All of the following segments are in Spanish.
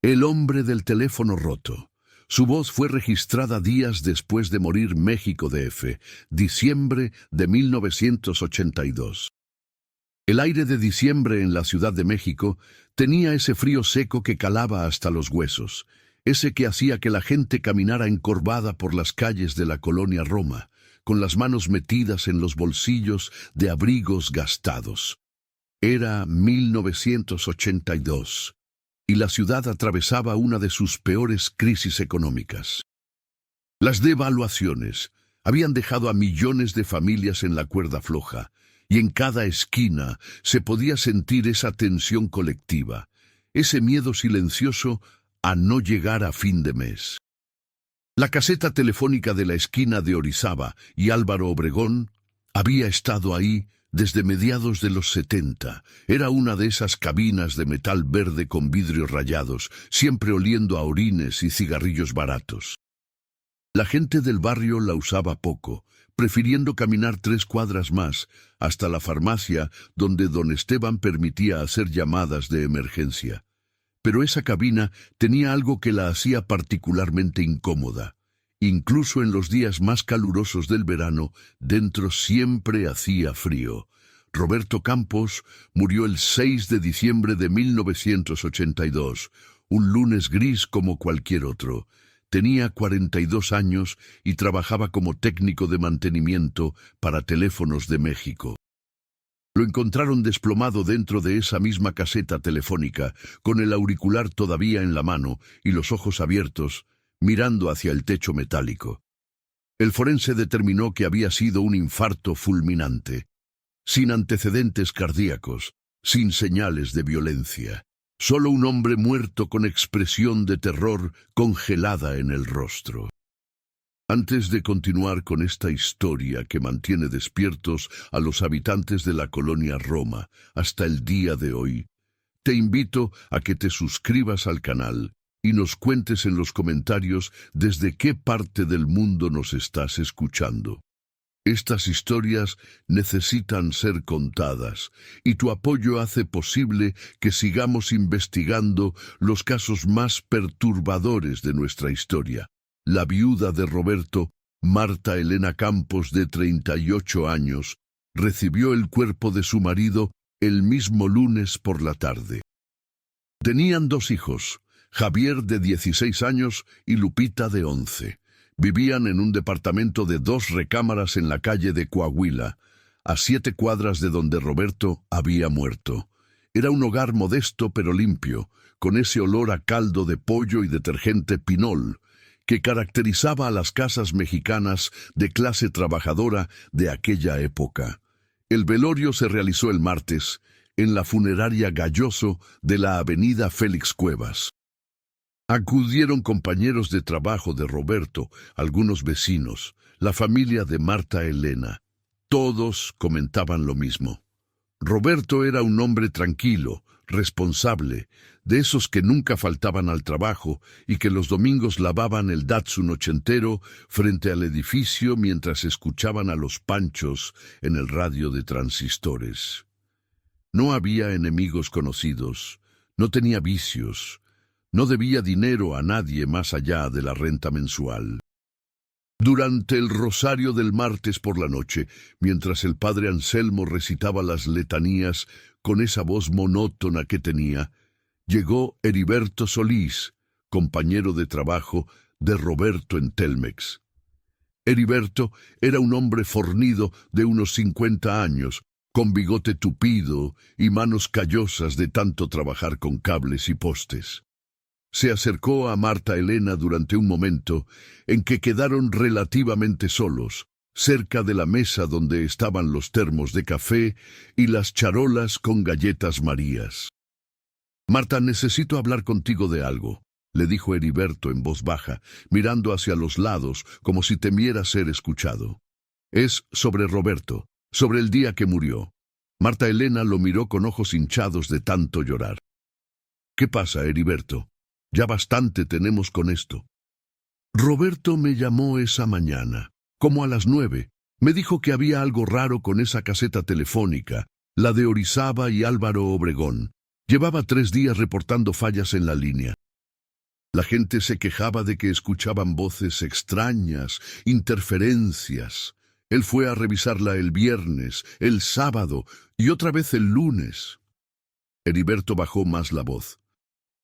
El hombre del teléfono roto. Su voz fue registrada días después de morir México DF, diciembre de 1982. El aire de diciembre en la Ciudad de México tenía ese frío seco que calaba hasta los huesos, ese que hacía que la gente caminara encorvada por las calles de la colonia Roma, con las manos metidas en los bolsillos de abrigos gastados. Era 1982. Y la ciudad atravesaba una de sus peores crisis económicas. Las devaluaciones habían dejado a millones de familias en la cuerda floja, y en cada esquina se podía sentir esa tensión colectiva, ese miedo silencioso a no llegar a fin de mes. La caseta telefónica de la esquina de Orizaba y Álvaro Obregón había estado ahí desde mediados de los 70, era una de esas cabinas de metal verde con vidrios rayados, siempre oliendo a orines y cigarrillos baratos. La gente del barrio la usaba poco, prefiriendo caminar 3 cuadras más, hasta la farmacia donde don Esteban permitía hacer llamadas de emergencia. Pero esa cabina tenía algo que la hacía particularmente incómoda. Incluso en los días más calurosos del verano, dentro siempre hacía frío. Roberto Campos murió el 6 de diciembre de 1982, un lunes gris como cualquier otro. Tenía 42 años y trabajaba como técnico de mantenimiento para Teléfonos de México. Lo encontraron desplomado dentro de esa misma caseta telefónica, con el auricular todavía en la mano y los ojos abiertos, mirando hacia el techo metálico. El forense determinó que había sido un infarto fulminante, sin antecedentes cardíacos, sin señales de violencia. Solo un hombre muerto con expresión de terror congelada en el rostro. Antes de continuar con esta historia que mantiene despiertos a los habitantes de la colonia Roma hasta el día de hoy, te invito a que te suscribas al canal y nos cuentes en los comentarios desde qué parte del mundo nos estás escuchando. Estas historias necesitan ser contadas, y tu apoyo hace posible que sigamos investigando los casos más perturbadores de nuestra historia. La viuda de Roberto, Marta Elena Campos, de 38 años, recibió el cuerpo de su marido el mismo lunes por la tarde. Tenían 2 hijos, Javier de 16 años y Lupita de 11. Vivían en un departamento de 2 recámaras en la calle de Coahuila, a 7 cuadras de donde Roberto había muerto. Era un hogar modesto pero limpio, con ese olor a caldo de pollo y detergente Pinol, que caracterizaba a las casas mexicanas de clase trabajadora de aquella época. El velorio se realizó el martes, en la funeraria Galloso de la avenida Félix Cuevas. Acudieron compañeros de trabajo de Roberto, algunos vecinos, la familia de Marta Elena. Todos comentaban lo mismo. Roberto era un hombre tranquilo, responsable, de esos que nunca faltaban al trabajo y que los domingos lavaban el Datsun ochentero frente al edificio mientras escuchaban a los Panchos en el radio de transistores. No había enemigos conocidos, no tenía vicios, no debía dinero a nadie más allá de la renta mensual. Durante el rosario del martes por la noche, mientras el padre Anselmo recitaba las letanías con esa voz monótona que tenía, llegó Heriberto Solís, compañero de trabajo de Roberto en Telmex. Heriberto era un hombre fornido de unos 50 años, con bigote tupido y manos callosas de tanto trabajar con cables y postes. Se acercó a Marta Elena durante un momento en que quedaron relativamente solos, cerca de la mesa donde estaban los termos de café y las charolas con galletas Marías. «Marta, necesito hablar contigo de algo», le dijo Heriberto en voz baja, mirando hacia los lados como si temiera ser escuchado. «Es sobre Roberto, sobre el día que murió». Marta Elena lo miró con ojos hinchados de tanto llorar. «¿Qué pasa, Heriberto? Ya bastante tenemos con esto». Roberto me llamó esa mañana, como a las 9. Me dijo que había algo raro con esa caseta telefónica, la de Orizaba y Álvaro Obregón. Llevaba 3 días reportando fallas en la línea. La gente se quejaba de que escuchaban voces extrañas, interferencias. Él fue a revisarla el viernes, el sábado y otra vez el lunes. Heriberto bajó más la voz.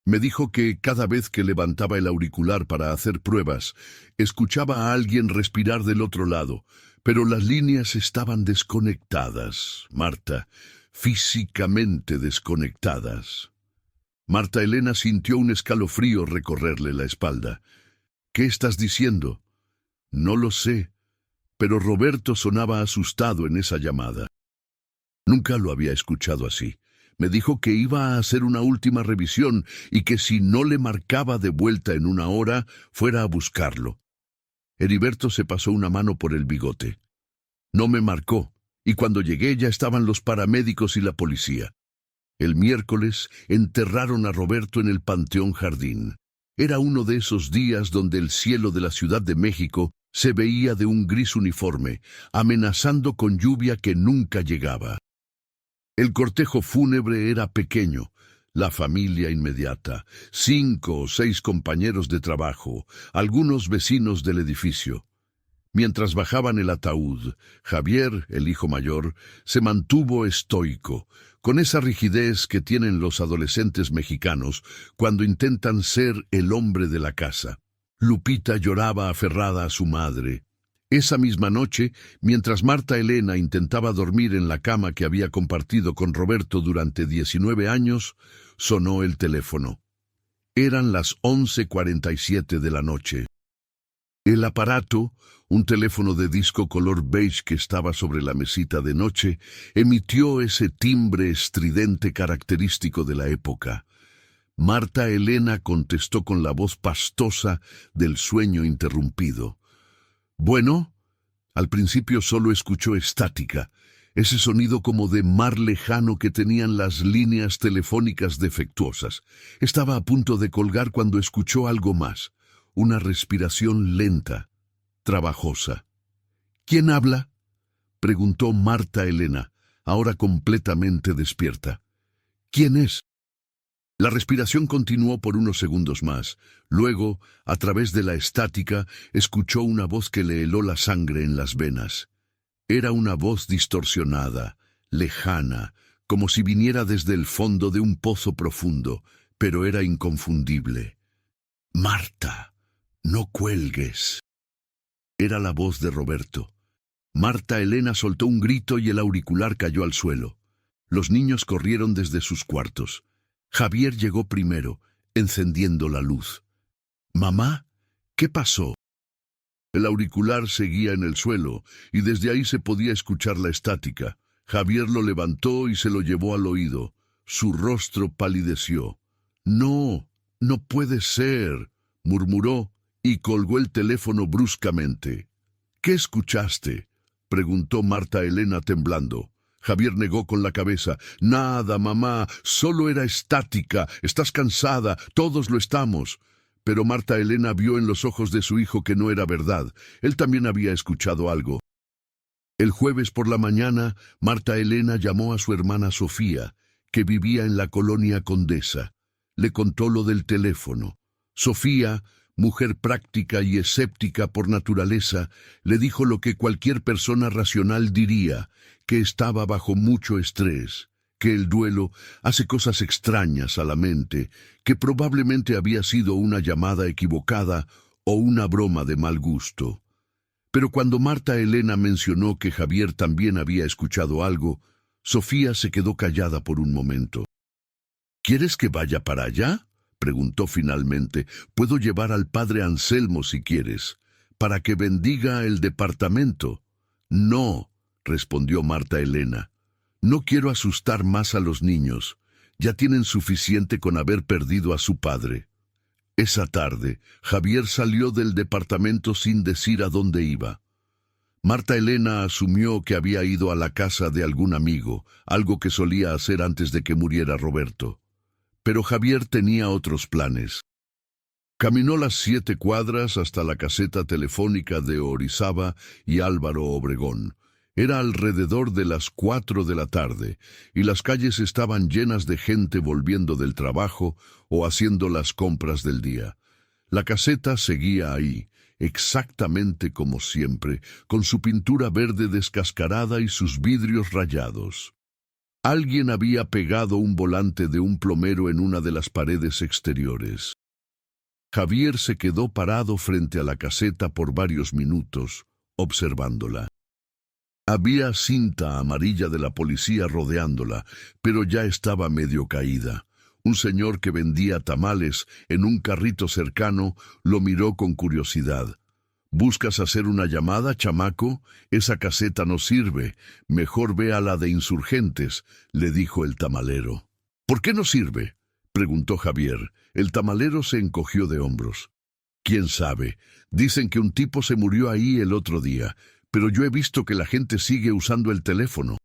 Me dijo que cada vez que levantaba el auricular para hacer pruebas, escuchaba a alguien respirar del otro lado, pero las líneas estaban desconectadas, Marta, físicamente desconectadas. Marta Elena sintió un escalofrío recorrerle la espalda. ¿Qué estás diciendo? No lo sé, pero Roberto sonaba asustado en esa llamada. Nunca lo había escuchado así. Me dijo que iba a hacer una última revisión y que si no le marcaba de vuelta en una hora, fuera a buscarlo. Heriberto se pasó una mano por el bigote. No me marcó, y cuando llegué ya estaban los paramédicos y la policía. El miércoles enterraron a Roberto en el Panteón Jardín. Era uno de esos días donde el cielo de la Ciudad de México se veía de un gris uniforme, amenazando con lluvia que nunca llegaba. El cortejo fúnebre era pequeño, la familia inmediata, 5 o 6 compañeros de trabajo, algunos vecinos del edificio. Mientras bajaban el ataúd, Javier, el hijo mayor, se mantuvo estoico, con esa rigidez que tienen los adolescentes mexicanos cuando intentan ser el hombre de la casa. Lupita lloraba aferrada a su madre. Esa misma noche, mientras Marta Elena intentaba dormir en la cama que había compartido con Roberto durante 19 años, sonó el teléfono. Eran las 11:47 de la noche. El aparato, un teléfono de disco color beige que estaba sobre la mesita de noche, emitió ese timbre estridente característico de la época. Marta Elena contestó con la voz pastosa del sueño interrumpido. Bueno, al principio solo escuchó estática, ese sonido como de mar lejano que tenían las líneas telefónicas defectuosas. Estaba a punto de colgar cuando escuchó algo más, una respiración lenta, trabajosa. ¿Quién habla?, preguntó Marta Elena, ahora completamente despierta. ¿Quién es? La respiración continuó por unos segundos más. Luego, a través de la estática, escuchó una voz que le heló la sangre en las venas. Era una voz distorsionada, lejana, como si viniera desde el fondo de un pozo profundo, pero era inconfundible. «Marta, no cuelgues». Era la voz de Roberto. Marta Elena soltó un grito y el auricular cayó al suelo. Los niños corrieron desde sus cuartos. Javier llegó primero, encendiendo la luz. «Mamá, ¿qué pasó?» El auricular seguía en el suelo, y desde ahí se podía escuchar la estática. Javier lo levantó y se lo llevó al oído. Su rostro palideció. «No, no puede ser», murmuró, y colgó el teléfono bruscamente. «¿Qué escuchaste?», preguntó Marta Elena temblando. Javier negó con la cabeza. «Nada, mamá, solo era estática. Estás cansada, todos lo estamos». Pero Marta Elena vio en los ojos de su hijo que no era verdad. Él también había escuchado algo. El jueves por la mañana, Marta Elena llamó a su hermana Sofía, que vivía en la colonia Condesa. Le contó lo del teléfono. Sofía, mujer práctica y escéptica por naturaleza, le dijo lo que cualquier persona racional diría, que estaba bajo mucho estrés, que el duelo hace cosas extrañas a la mente, que probablemente había sido una llamada equivocada o una broma de mal gusto. Pero cuando Marta Elena mencionó que Javier también había escuchado algo, Sofía se quedó callada por un momento. «¿Quieres que vaya para allá?», preguntó finalmente. «Puedo llevar al padre Anselmo si quieres, para que bendiga el departamento». «No», respondió Marta Elena. «No quiero asustar más a los niños. Ya tienen suficiente con haber perdido a su padre». Esa tarde, Javier salió del departamento sin decir a dónde iba. Marta Elena asumió que había ido a la casa de algún amigo, algo que solía hacer antes de que muriera Roberto. Pero Javier tenía otros planes. Caminó las 7 cuadras hasta la caseta telefónica de Orizaba y Álvaro Obregón. Era alrededor de las 4 de la tarde, y las calles estaban llenas de gente volviendo del trabajo o haciendo las compras del día. La caseta seguía ahí, exactamente como siempre, con su pintura verde descascarada y sus vidrios rayados. Alguien había pegado un volante de un plomero en una de las paredes exteriores. Javier se quedó parado frente a la caseta por varios minutos, observándola. Había cinta amarilla de la policía rodeándola, pero ya estaba medio caída. Un señor que vendía tamales en un carrito cercano lo miró con curiosidad. ¿Buscas hacer una llamada, chamaco? Esa caseta no sirve. Mejor ve a la de Insurgentes, le dijo el tamalero. ¿Por qué no sirve?, preguntó Javier. El tamalero se encogió de hombros. ¿Quién sabe? Dicen que un tipo se murió ahí el otro día, pero yo he visto que la gente sigue usando el teléfono.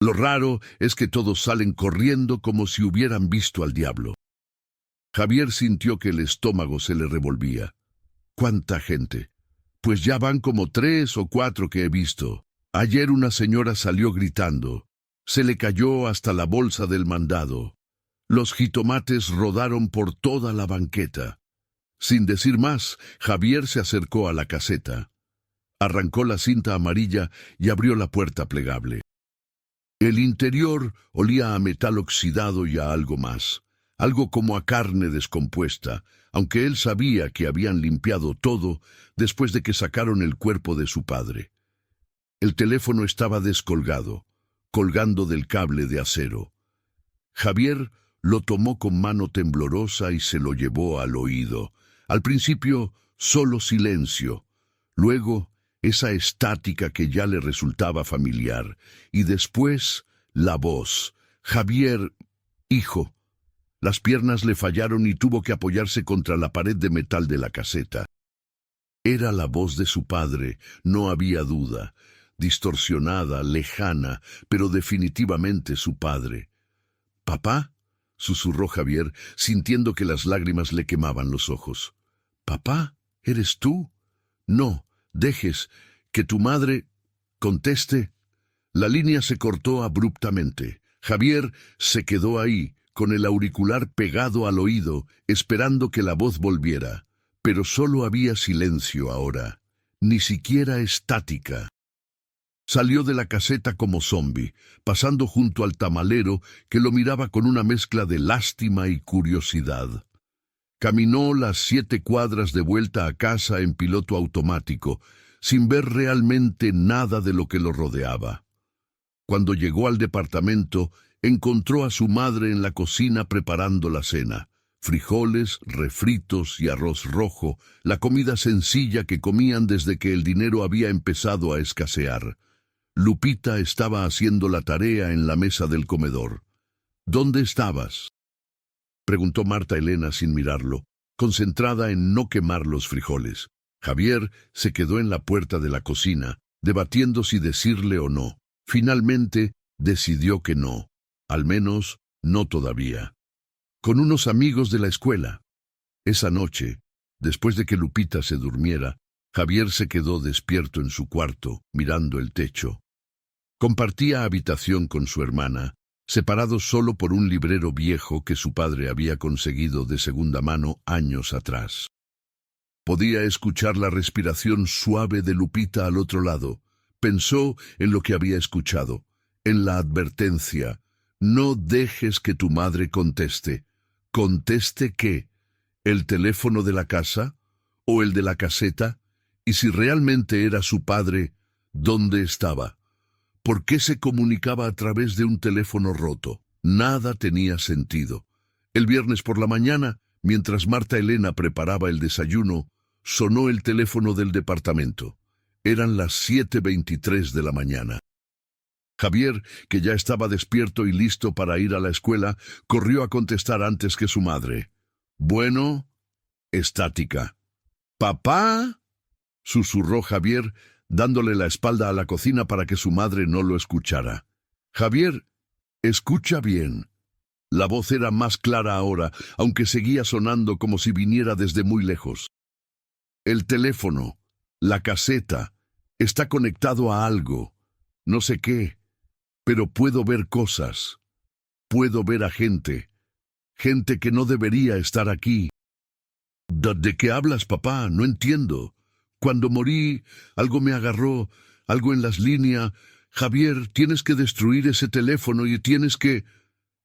Lo raro es que todos salen corriendo como si hubieran visto al diablo. Javier sintió que el estómago se le revolvía. ¿Cuánta gente? Pues ya van como 3 o 4 que he visto. Ayer una señora salió gritando. Se le cayó hasta la bolsa del mandado. Los jitomates rodaron por toda la banqueta. Sin decir más, Javier se acercó a la caseta. Arrancó la cinta amarilla y abrió la puerta plegable. El interior olía a metal oxidado y a algo más, algo como a carne descompuesta, aunque él sabía que habían limpiado todo después de que sacaron el cuerpo de su padre. El teléfono estaba descolgado, colgando del cable de acero. Javier lo tomó con mano temblorosa y se lo llevó al oído. Al principio, solo silencio. Luego, esa estática que ya le resultaba familiar. Y después, la voz. Javier, hijo. Las piernas le fallaron y tuvo que apoyarse contra la pared de metal de la caseta. Era la voz de su padre, no había duda. Distorsionada, lejana, pero definitivamente su padre. ¿Papá?, susurró Javier, sintiendo que las lágrimas le quemaban los ojos. ¿Papá? ¿Eres tú? No, dejes que tu madre conteste. La línea se cortó abruptamente. Javier se quedó ahí, con el auricular pegado al oído, esperando que la voz volviera. Pero solo había silencio ahora, ni siquiera estática. Salió de la caseta como zombi, pasando junto al tamalero que lo miraba con una mezcla de lástima y curiosidad. Caminó las 7 cuadras de vuelta a casa en piloto automático, sin ver realmente nada de lo que lo rodeaba. Cuando llegó al departamento, encontró a su madre en la cocina preparando la cena. Frijoles, refritos y arroz rojo, la comida sencilla que comían desde que el dinero había empezado a escasear. Lupita estaba haciendo la tarea en la mesa del comedor. ¿Dónde estabas?, preguntó Marta Elena sin mirarlo, concentrada en no quemar los frijoles. Javier se quedó en la puerta de la cocina, debatiendo si decirle o no. Finalmente, decidió que no. Al menos, no todavía. Con unos amigos de la escuela. Esa noche, después de que Lupita se durmiera, Javier se quedó despierto en su cuarto, mirando el techo. Compartía habitación con su hermana, separados solo por un librero viejo que su padre había conseguido de segunda mano años atrás. Podía escuchar la respiración suave de Lupita al otro lado. Pensó en lo que había escuchado, en la advertencia. No dejes que tu madre conteste. ¿Conteste qué? ¿El teléfono de la casa? ¿O el de la caseta? Y si realmente era su padre, ¿dónde estaba? ¿Por qué se comunicaba a través de un teléfono roto? Nada tenía sentido. El viernes por la mañana, mientras Marta Elena preparaba el desayuno, sonó el teléfono del departamento. Eran las 7:23 de la mañana. Javier, que ya estaba despierto y listo para ir a la escuela, corrió a contestar antes que su madre. Bueno, estática. ¿Papá?, susurró Javier, dándole la espalda a la cocina para que su madre no lo escuchara. Javier, escucha bien. La voz era más clara ahora, aunque seguía sonando como si viniera desde muy lejos. El teléfono, la caseta, está conectado a algo. No sé qué, pero puedo ver cosas. Puedo ver a gente. Gente que no debería estar aquí. ¿De qué hablas, papá? No entiendo. Cuando morí, algo me agarró, algo en las líneas. Javier, tienes que destruir ese teléfono y tienes que...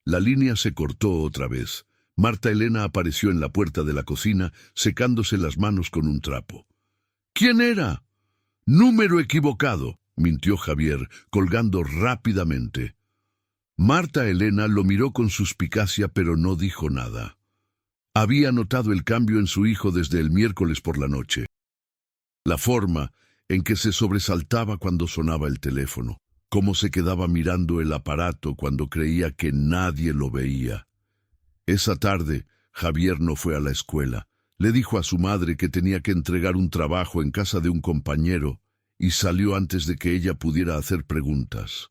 La línea se cortó otra vez. Marta Elena apareció en la puerta de la cocina, secándose las manos con un trapo. ¿Quién era? Número equivocado, mintió Javier, colgando rápidamente. Marta Elena lo miró con suspicacia, pero no dijo nada. Había notado el cambio en su hijo desde el miércoles por la noche. La forma en que se sobresaltaba cuando sonaba el teléfono, cómo se quedaba mirando el aparato cuando creía que nadie lo veía. Esa tarde, Javier no fue a la escuela. Le dijo a su madre que tenía que entregar un trabajo en casa de un compañero y salió antes de que ella pudiera hacer preguntas.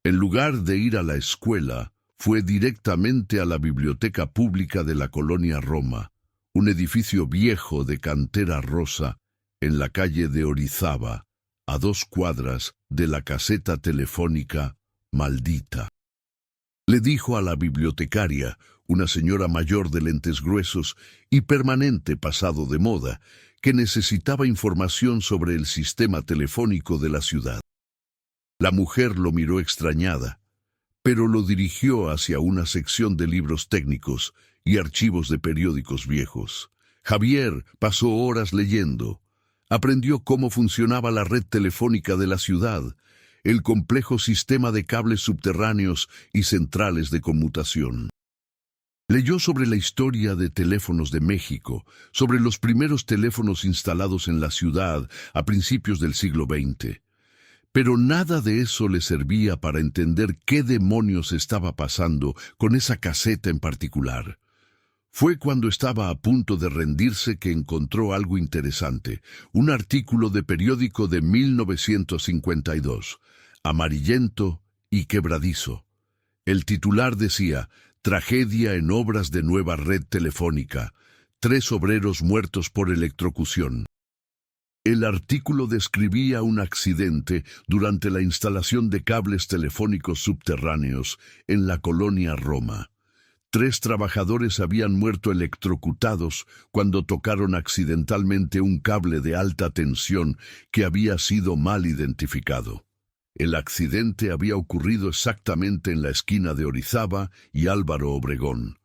En lugar de ir a la escuela, fue directamente a la biblioteca pública de la colonia Roma, un edificio viejo de cantera rosa en la calle de Orizaba, a 2 cuadras de la caseta telefónica maldita. Le dijo a la bibliotecaria, una señora mayor de lentes gruesos y permanente pasado de moda, que necesitaba información sobre el sistema telefónico de la ciudad. La mujer lo miró extrañada, pero lo dirigió hacia una sección de libros técnicos y archivos de periódicos viejos. Javier pasó horas leyendo. Aprendió cómo funcionaba la red telefónica de la ciudad, el complejo sistema de cables subterráneos y centrales de conmutación. Leyó sobre la historia de teléfonos de México, sobre los primeros teléfonos instalados en la ciudad a principios del siglo XX. Pero nada de eso le servía para entender qué demonios estaba pasando con esa caseta en particular. Fue cuando estaba a punto de rendirse que encontró algo interesante, un artículo de periódico de 1952, amarillento y quebradizo. El titular decía: «Tragedia en obras de nueva red telefónica. 3 obreros muertos por electrocución». El artículo describía un accidente durante la instalación de cables telefónicos subterráneos en la colonia Roma. 3 trabajadores habían muerto electrocutados cuando tocaron accidentalmente un cable de alta tensión que había sido mal identificado. El accidente había ocurrido exactamente en la esquina de Orizaba y Álvaro Obregón.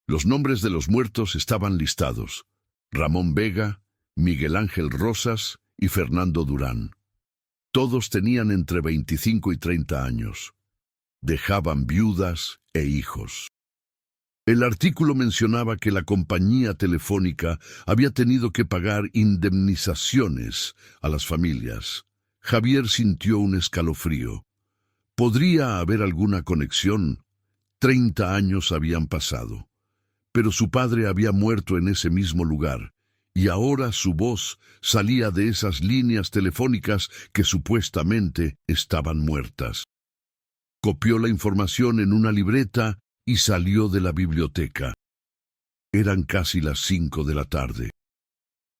Los nombres de los muertos estaban listados: Ramón Vega, Miguel Ángel Rosas y Fernando Durán. Todos tenían entre 25 y 30 años. Dejaban viudas e hijos. El artículo mencionaba que la compañía telefónica había tenido que pagar indemnizaciones a las familias. Javier sintió un escalofrío. ¿Podría haber alguna conexión? 30 años habían pasado, pero su padre había muerto en ese mismo lugar, y ahora su voz salía de esas líneas telefónicas que supuestamente estaban muertas. Copió la información en una libreta y salió de la biblioteca. Eran casi las 5 de la tarde.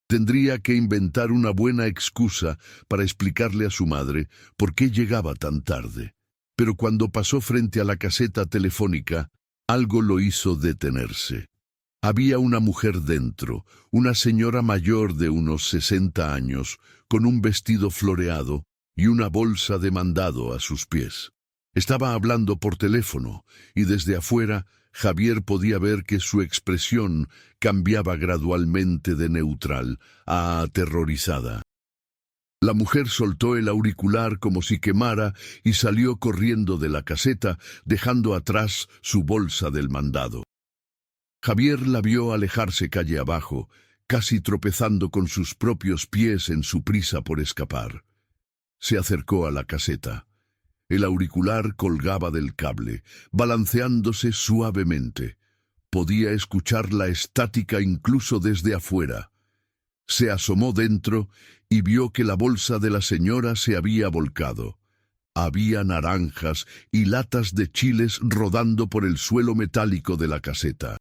Tendría que inventar una buena excusa para explicarle a su madre por qué llegaba tan tarde. Pero cuando pasó frente a la caseta telefónica, algo lo hizo detenerse. Había una mujer dentro, una señora mayor de unos 60 años, con un vestido floreado y una bolsa de mandado a sus pies. Estaba hablando por teléfono, y desde afuera Javier podía ver que su expresión cambiaba gradualmente de neutral a aterrorizada. La mujer soltó el auricular como si quemara y salió corriendo de la caseta, dejando atrás su bolsa del mandado. Javier la vio alejarse calle abajo, casi tropezando con sus propios pies en su prisa por escapar. Se acercó a la caseta. El auricular colgaba del cable, balanceándose suavemente. Podía escuchar la estática incluso desde afuera. Se asomó dentro y vio que la bolsa de la señora se había volcado. Había naranjas y latas de chiles rodando por el suelo metálico de la caseta.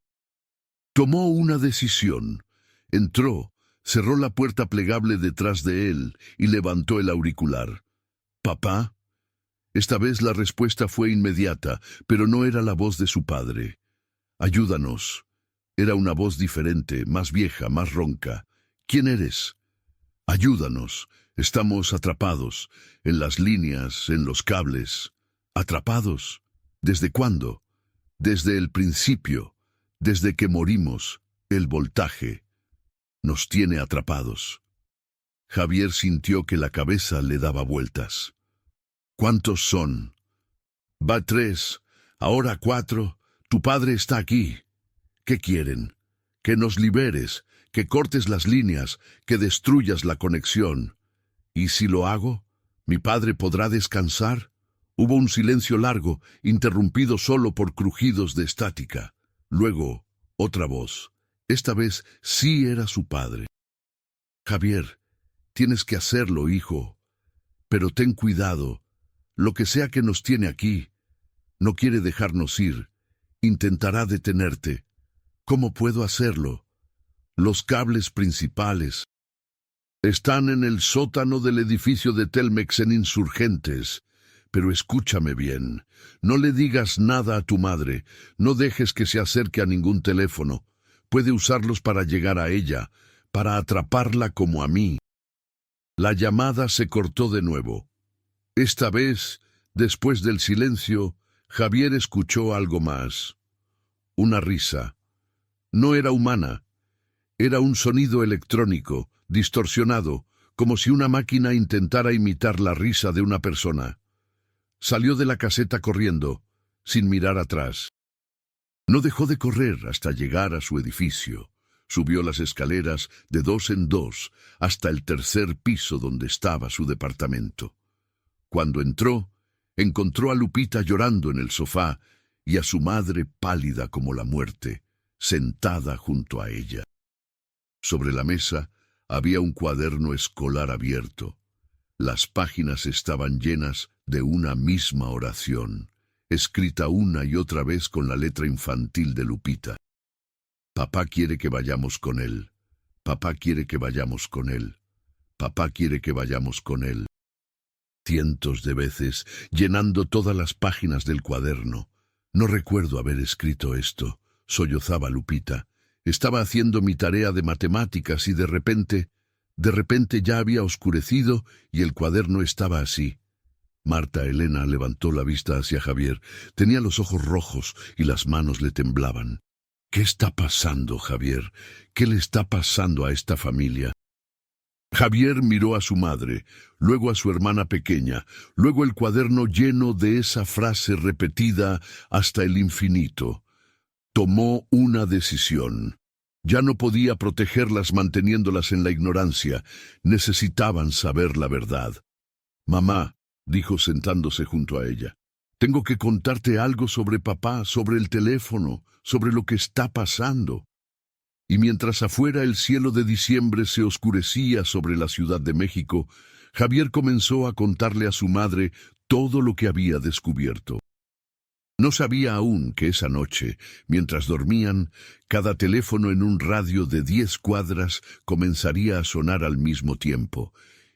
Tomó una decisión. Entró, cerró la puerta plegable detrás de él y levantó el auricular. «¿Papá?» Esta vez la respuesta fue inmediata, pero no era la voz de su padre. «Ayúdanos. Era una voz diferente, más vieja, más ronca. ¿Quién eres? Ayúdanos. Estamos atrapados, en las líneas, en los cables. ¿Atrapados? ¿Desde cuándo? Desde el principio, desde que morimos. El voltaje nos tiene atrapados. Javier sintió que la cabeza le daba vueltas. ¿Cuántos son? Va 3, ahora 4. Tu padre está aquí. ¿Qué quieren? Que nos liberes, que cortes las líneas, que destruyas la conexión. ¿Y si lo hago? ¿Mi padre podrá descansar? Hubo un silencio largo, interrumpido solo por crujidos de estática. Luego, otra voz. Esta vez sí era su padre. Javier, tienes que hacerlo, hijo. Pero ten cuidado. Lo que sea que nos tiene aquí, no quiere dejarnos ir. Intentará detenerte. ¿Cómo puedo hacerlo? Los cables principales están en el sótano del edificio de Telmex en Insurgentes. Pero escúchame bien. No le digas nada a tu madre. No dejes que se acerque a ningún teléfono. Puede usarlos para llegar a ella, para atraparla como a mí. La llamada se cortó de nuevo. Esta vez, después del silencio, Javier escuchó algo más. Una risa. No era humana. Era un sonido electrónico, distorsionado, como si una máquina intentara imitar la risa de una persona. Salió de la caseta corriendo, sin mirar atrás. No dejó de correr hasta llegar a su edificio. Subió las escaleras de 2 en 2 hasta el 3er piso donde estaba su departamento. Cuando entró, encontró a Lupita llorando en el sofá y a su madre pálida como la muerte, sentada junto a ella. Sobre la mesa había un cuaderno escolar abierto. Las páginas estaban llenas de una misma oración, escrita una y otra vez con la letra infantil de Lupita. Papá quiere que vayamos con él. Papá quiere que vayamos con él. Papá quiere que vayamos con él. Cientos de veces, llenando todas las páginas del cuaderno. No recuerdo haber escrito esto, sollozaba Lupita. Estaba haciendo mi tarea de matemáticas y de repente ya había oscurecido y el cuaderno estaba así. Marta Elena levantó la vista hacia Javier. Tenía los ojos rojos y las manos le temblaban. ¿Qué está pasando, Javier? ¿Qué le está pasando a esta familia? Javier miró a su madre, luego a su hermana pequeña, luego el cuaderno lleno de esa frase repetida hasta el infinito. Tomó una decisión. Ya no podía protegerlas manteniéndolas en la ignorancia. Necesitaban saber la verdad. Mamá, dijo sentándose junto a ella, tengo que contarte algo sobre papá, sobre el teléfono, sobre lo que está pasando. Y mientras afuera el cielo de diciembre se oscurecía sobre la Ciudad de México, Javier comenzó a contarle a su madre todo lo que había descubierto. No sabía aún que esa noche, mientras dormían, cada teléfono en un radio de 10 cuadras comenzaría a sonar al mismo tiempo,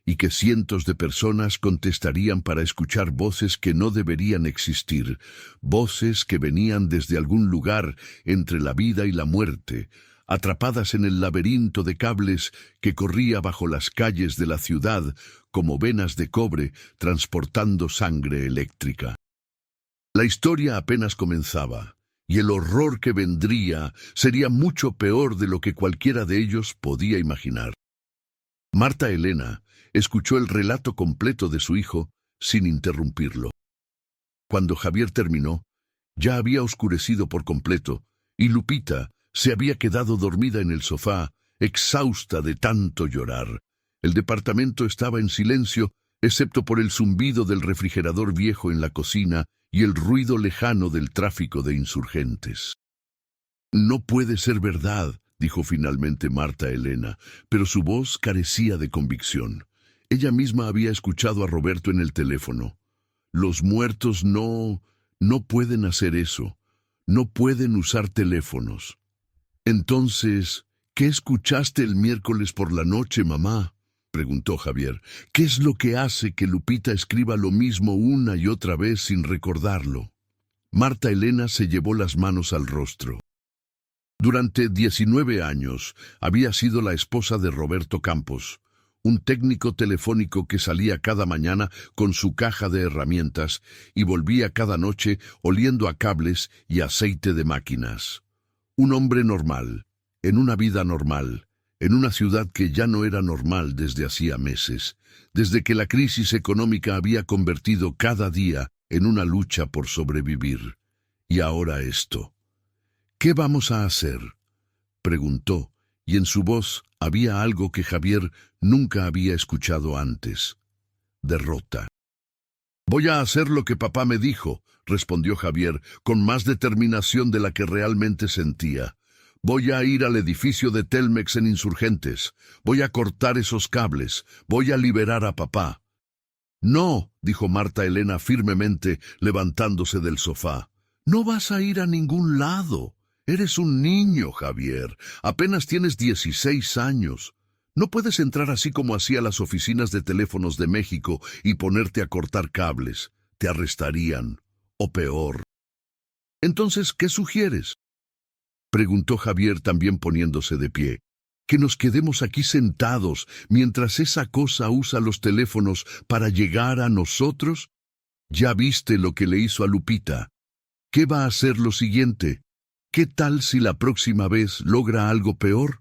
y que cientos de personas contestarían para escuchar voces que no deberían existir, voces que venían desde algún lugar entre la vida y la muerte, atrapadas en el laberinto de cables que corría bajo las calles de la ciudad como venas de cobre transportando sangre eléctrica. La historia apenas comenzaba, y el horror que vendría sería mucho peor de lo que cualquiera de ellos podía imaginar. Marta Elena escuchó el relato completo de su hijo sin interrumpirlo. Cuando Javier terminó, ya había oscurecido por completo, y Lupita se había quedado dormida en el sofá, exhausta de tanto llorar. El departamento estaba en silencio, excepto por el zumbido del refrigerador viejo en la cocina y el ruido lejano del tráfico de Insurgentes. No puede ser verdad, dijo finalmente Marta Elena, pero su voz carecía de convicción. Ella misma había escuchado a Roberto en el teléfono. Los muertos no pueden hacer eso. No pueden usar teléfonos. Entonces, ¿qué escuchaste el miércoles por la noche, mamá?, preguntó Javier. ¿Qué es lo que hace que Lupita escriba lo mismo una y otra vez sin recordarlo? Marta Elena se llevó las manos al rostro. Durante 19 años había sido la esposa de Roberto Campos, un técnico telefónico que salía cada mañana con su caja de herramientas y volvía cada noche oliendo a cables y aceite de máquinas. Un hombre normal, en una vida normal, en una ciudad que ya no era normal desde hacía meses, desde que la crisis económica había convertido cada día en una lucha por sobrevivir. Y ahora esto. ¿Qué vamos a hacer?, preguntó, y en su voz había algo que Javier nunca había escuchado antes. Derrota. «Voy a hacer lo que papá me dijo», respondió Javier, con más determinación de la que realmente sentía. «Voy a ir al edificio de Telmex en Insurgentes. Voy a cortar esos cables. Voy a liberar a papá». «No», dijo Marta Elena firmemente, levantándose del sofá. «No vas a ir a ningún lado. Eres un niño, Javier. Apenas tienes 16 años. No puedes entrar así como hacía las oficinas de teléfonos de México y ponerte a cortar cables. Te arrestarían. O peor». «Entonces, ¿qué sugieres?», preguntó Javier, también poniéndose de pie. «¿Que nos quedemos aquí sentados mientras esa cosa usa los teléfonos para llegar a nosotros? Ya viste lo que le hizo a Lupita. ¿Qué va a hacer lo siguiente? ¿Qué tal si la próxima vez logra algo peor?».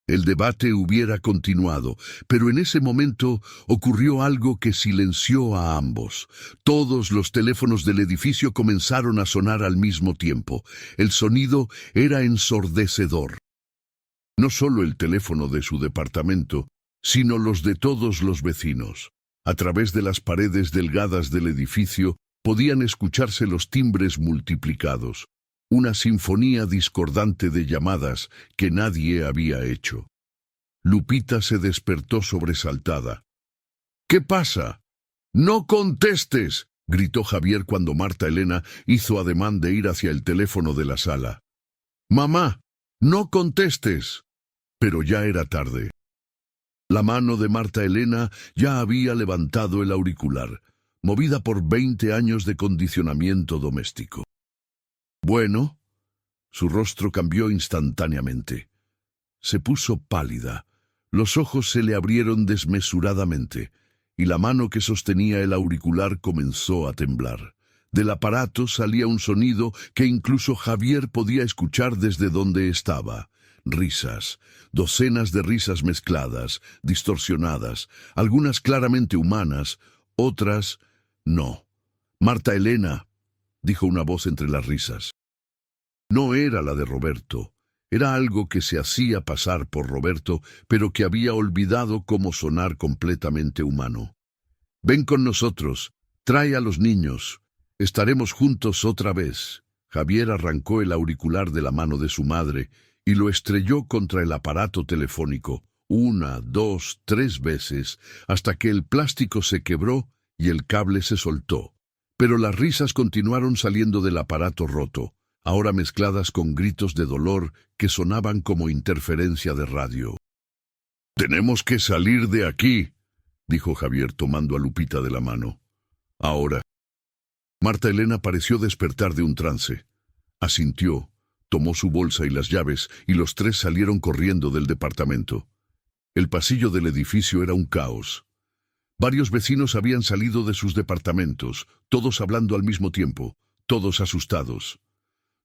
El debate hubiera continuado, pero en ese momento ocurrió algo que silenció a ambos. Todos los teléfonos del edificio comenzaron a sonar al mismo tiempo. El sonido era ensordecedor. No solo el teléfono de su departamento, sino los de todos los vecinos. A través de las paredes delgadas del edificio podían escucharse los timbres multiplicados. Una sinfonía discordante de llamadas que nadie había hecho. Lupita se despertó sobresaltada. «¿Qué pasa?». «¡No contestes!», gritó Javier cuando Marta Elena hizo ademán de ir hacia el teléfono de la sala. «Mamá, no contestes». Pero ya era tarde. La mano de Marta Elena ya había levantado el auricular, movida por 20 años de condicionamiento doméstico. «Bueno». Su rostro cambió instantáneamente. Se puso pálida, los ojos se le abrieron desmesuradamente, y la mano que sostenía el auricular comenzó a temblar. Del aparato salía un sonido que incluso Javier podía escuchar desde donde estaba. Risas, docenas de risas mezcladas, distorsionadas, algunas claramente humanas, otras no. «Marta Elena», dijo una voz entre las risas. No era la de Roberto. Era algo que se hacía pasar por Roberto, pero que había olvidado cómo sonar completamente humano. «Ven con nosotros. Trae a los niños. Estaremos juntos otra vez». Javier arrancó el auricular de la mano de su madre y lo estrelló contra el aparato telefónico, 1, 2, 3 veces, hasta que el plástico se quebró y el cable se soltó. Pero las risas continuaron saliendo del aparato roto, ahora mezcladas con gritos de dolor que sonaban como interferencia de radio. «Tenemos que salir de aquí», dijo Javier tomando a Lupita de la mano. «Ahora». Marta Elena pareció despertar de un trance. Asintió, tomó su bolsa y las llaves, y los tres salieron corriendo del departamento. El pasillo del edificio era un caos. Varios vecinos habían salido de sus departamentos, todos hablando al mismo tiempo, todos asustados.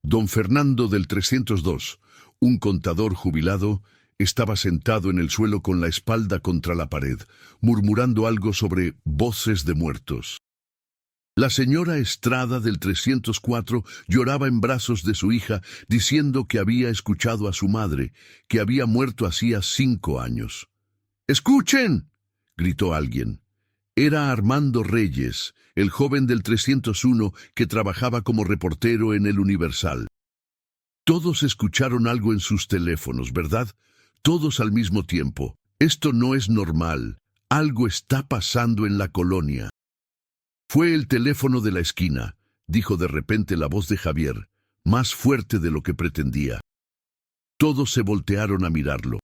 Don Fernando del 302, un contador jubilado, estaba sentado en el suelo con la espalda contra la pared, murmurando algo sobre voces de muertos. La señora Estrada del 304 lloraba en brazos de su hija, diciendo que había escuchado a su madre, que había muerto hacía 5 años. «¡Escuchen!», gritó alguien. Era Armando Reyes, el joven del 301 que trabajaba como reportero en El Universal. Todos escucharon algo en sus teléfonos, ¿verdad? Todos al mismo tiempo. Esto no es normal. Algo está pasando en la colonia. «Fue el teléfono de la esquina», dijo de repente la voz de Javier, más fuerte de lo que pretendía. Todos se voltearon a mirarlo.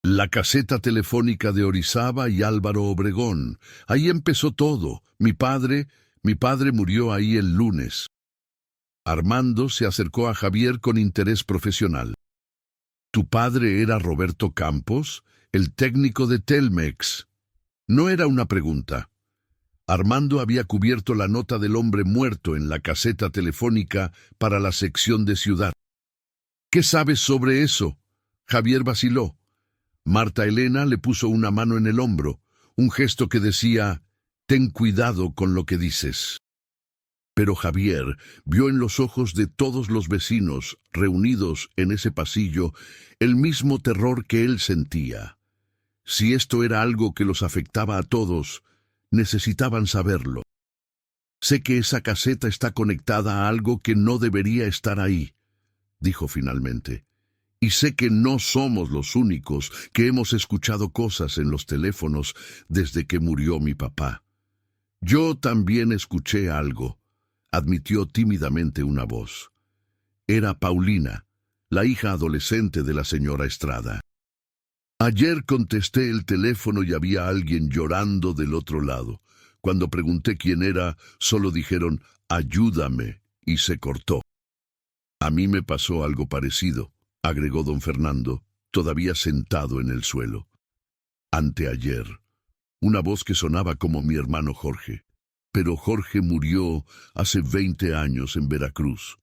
La caseta telefónica de Orizaba y Álvaro Obregón. Ahí empezó todo. Mi padre murió ahí el lunes. Armando se acercó a Javier con interés profesional. ¿Tu padre era Roberto Campos, el técnico de Telmex? No era una pregunta. Armando había cubierto la nota del hombre muerto en la caseta telefónica para la sección de Ciudad. ¿Qué sabes sobre eso? Javier vaciló. Marta Elena le puso una mano en el hombro, un gesto que decía, «Ten cuidado con lo que dices». Pero Javier vio en los ojos de todos los vecinos reunidos en ese pasillo el mismo terror que él sentía. Si esto era algo que los afectaba a todos, necesitaban saberlo. «Sé que esa caseta está conectada a algo que no debería estar ahí», dijo finalmente. «Y sé que no somos los únicos que hemos escuchado cosas en los teléfonos desde que murió mi papá». «Yo también escuché algo», admitió tímidamente una voz. Era Paulina, la hija adolescente de la señora Estrada. «Ayer contesté el teléfono y había alguien llorando del otro lado. Cuando pregunté quién era, solo dijeron, ayúdame, y se cortó». «A mí me pasó algo parecido», agregó don Fernando, todavía sentado en el suelo. «Anteayer». Una voz que sonaba como mi hermano Jorge. Pero Jorge murió hace 20 años en Veracruz.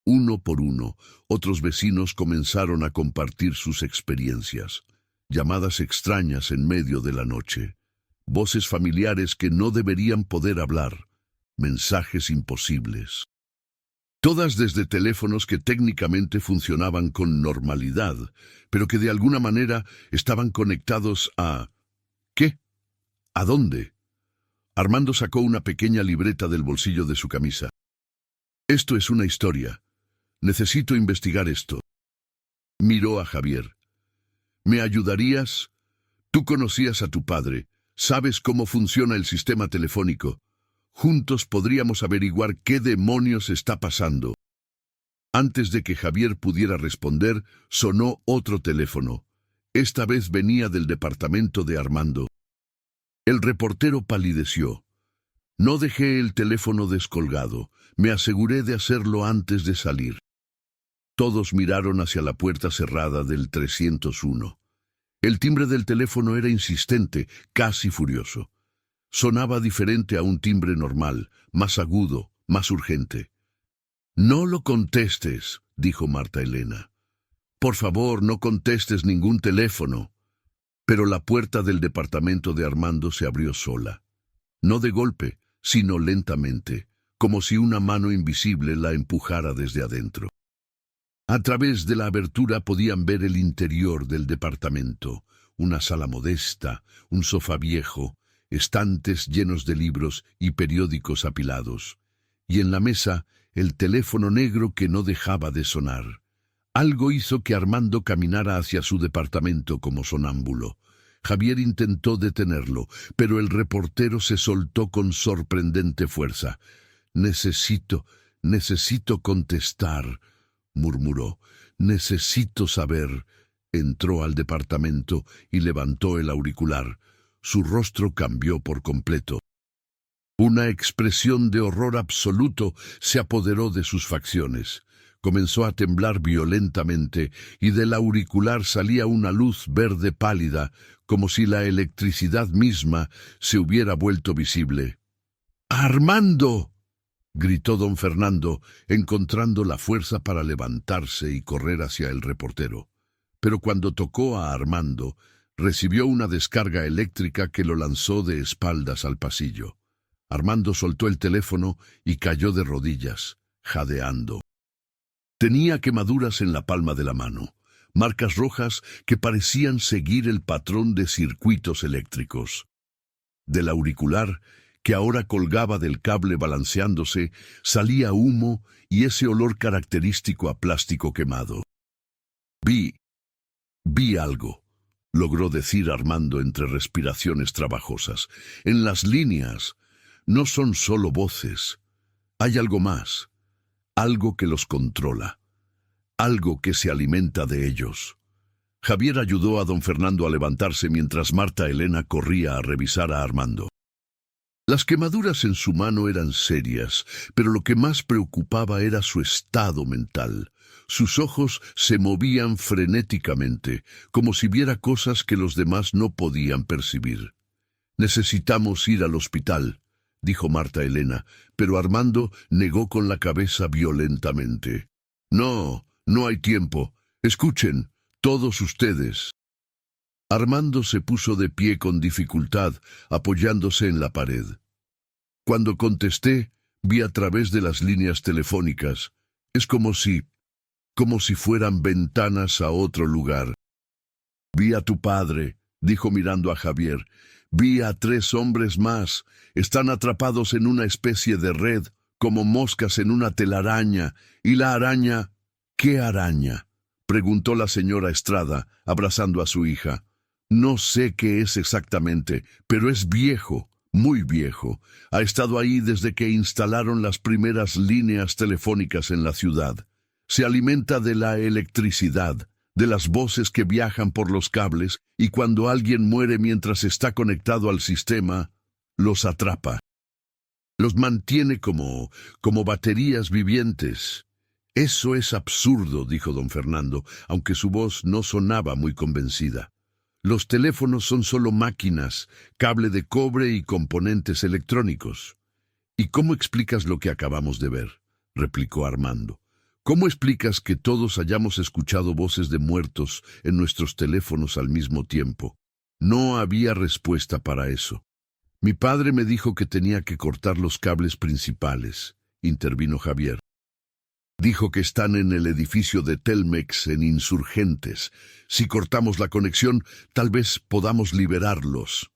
Uno por uno, otros vecinos comenzaron a compartir sus experiencias. Llamadas extrañas en medio de la noche. Voces familiares que no deberían poder hablar. Mensajes imposibles. Todas desde teléfonos que técnicamente funcionaban con normalidad, pero que de alguna manera estaban conectados a... ¿Qué? ¿A dónde? Armando sacó una pequeña libreta del bolsillo de su camisa. «Esto es una historia. Necesito investigar esto». Miró a Javier. «¿Me ayudarías? Tú conocías a tu padre. Sabes cómo funciona el sistema telefónico. Juntos podríamos averiguar qué demonios está pasando». Antes de que Javier pudiera responder, sonó otro teléfono. Esta vez venía del departamento de Armando. El reportero palideció. «No dejé el teléfono descolgado. Me aseguré de hacerlo antes de salir». Todos miraron hacia la puerta cerrada del 301. El timbre del teléfono era insistente, casi furioso. Sonaba diferente a un timbre normal, más agudo, más urgente. «No lo contestes», dijo Marta Elena. «Por favor, no contestes ningún teléfono». Pero la puerta del departamento de Armando se abrió sola. No de golpe, sino lentamente, como si una mano invisible la empujara desde adentro. A través de la abertura podían ver el interior del departamento, una sala modesta, un sofá viejo, estantes llenos de libros y periódicos apilados, y en la mesa el teléfono negro que no dejaba de sonar. Algo hizo que Armando caminara hacia su departamento como sonámbulo. Javier intentó detenerlo, pero el reportero se soltó con sorprendente fuerza. Necesito contestar», murmuró. «Necesito saber». Entró al departamento y levantó el auricular. Su rostro cambió por completo. Una expresión de horror absoluto se apoderó de sus facciones. Comenzó a temblar violentamente y del auricular salía una luz verde pálida, como si la electricidad misma se hubiera vuelto visible. «¡Armando!», gritó don Fernando, encontrando la fuerza para levantarse y correr hacia el reportero. Pero cuando tocó a Armando, recibió una descarga eléctrica que lo lanzó de espaldas al pasillo. Armando soltó el teléfono y cayó de rodillas, jadeando. Tenía quemaduras en la palma de la mano, marcas rojas que parecían seguir el patrón de circuitos eléctricos. Del auricular, que ahora colgaba del cable balanceándose, salía humo y ese olor característico a plástico quemado. Vi algo», logró decir Armando entre respiraciones trabajosas. «En las líneas no son solo voces. Hay algo más, algo que los controla, algo que se alimenta de ellos». Javier ayudó a don Fernando a levantarse mientras Marta Elena corría a revisar a Armando. Las quemaduras en su mano eran serias, pero lo que más preocupaba era su estado mental. Sus ojos se movían frenéticamente, como si viera cosas que los demás no podían percibir. «Necesitamos ir al hospital», dijo Marta Elena, pero Armando negó con la cabeza violentamente. «No, no hay tiempo. Escuchen, todos ustedes». Armando se puso de pie con dificultad, apoyándose en la pared. Cuando contesté, vi a través de las líneas telefónicas. Es como si fueran ventanas a otro lugar. «Vi a tu padre», dijo mirando a Javier. «Vi a 3 hombres más. Están atrapados en una especie de red, como moscas en una telaraña. Y la araña...» «¿Qué araña?», preguntó la señora Estrada, abrazando a su hija. «No sé qué es exactamente, pero es viejo, muy viejo. Ha estado ahí desde que instalaron las primeras líneas telefónicas en la ciudad. Se alimenta de la electricidad, de las voces que viajan por los cables, y cuando alguien muere mientras está conectado al sistema, los atrapa. Los mantiene como baterías vivientes». «Eso es absurdo», dijo don Fernando, aunque su voz no sonaba muy convencida. «Los teléfonos son solo máquinas, cable de cobre y componentes electrónicos». «¿Y cómo explicas lo que acabamos de ver?», replicó Armando. «¿Cómo explicas que todos hayamos escuchado voces de muertos en nuestros teléfonos al mismo tiempo?» No había respuesta para eso. «Mi padre me dijo que tenía que cortar los cables principales», intervino Javier. «Dijo que están en el edificio de Telmex en Insurgentes. Si cortamos la conexión, tal vez podamos liberarlos».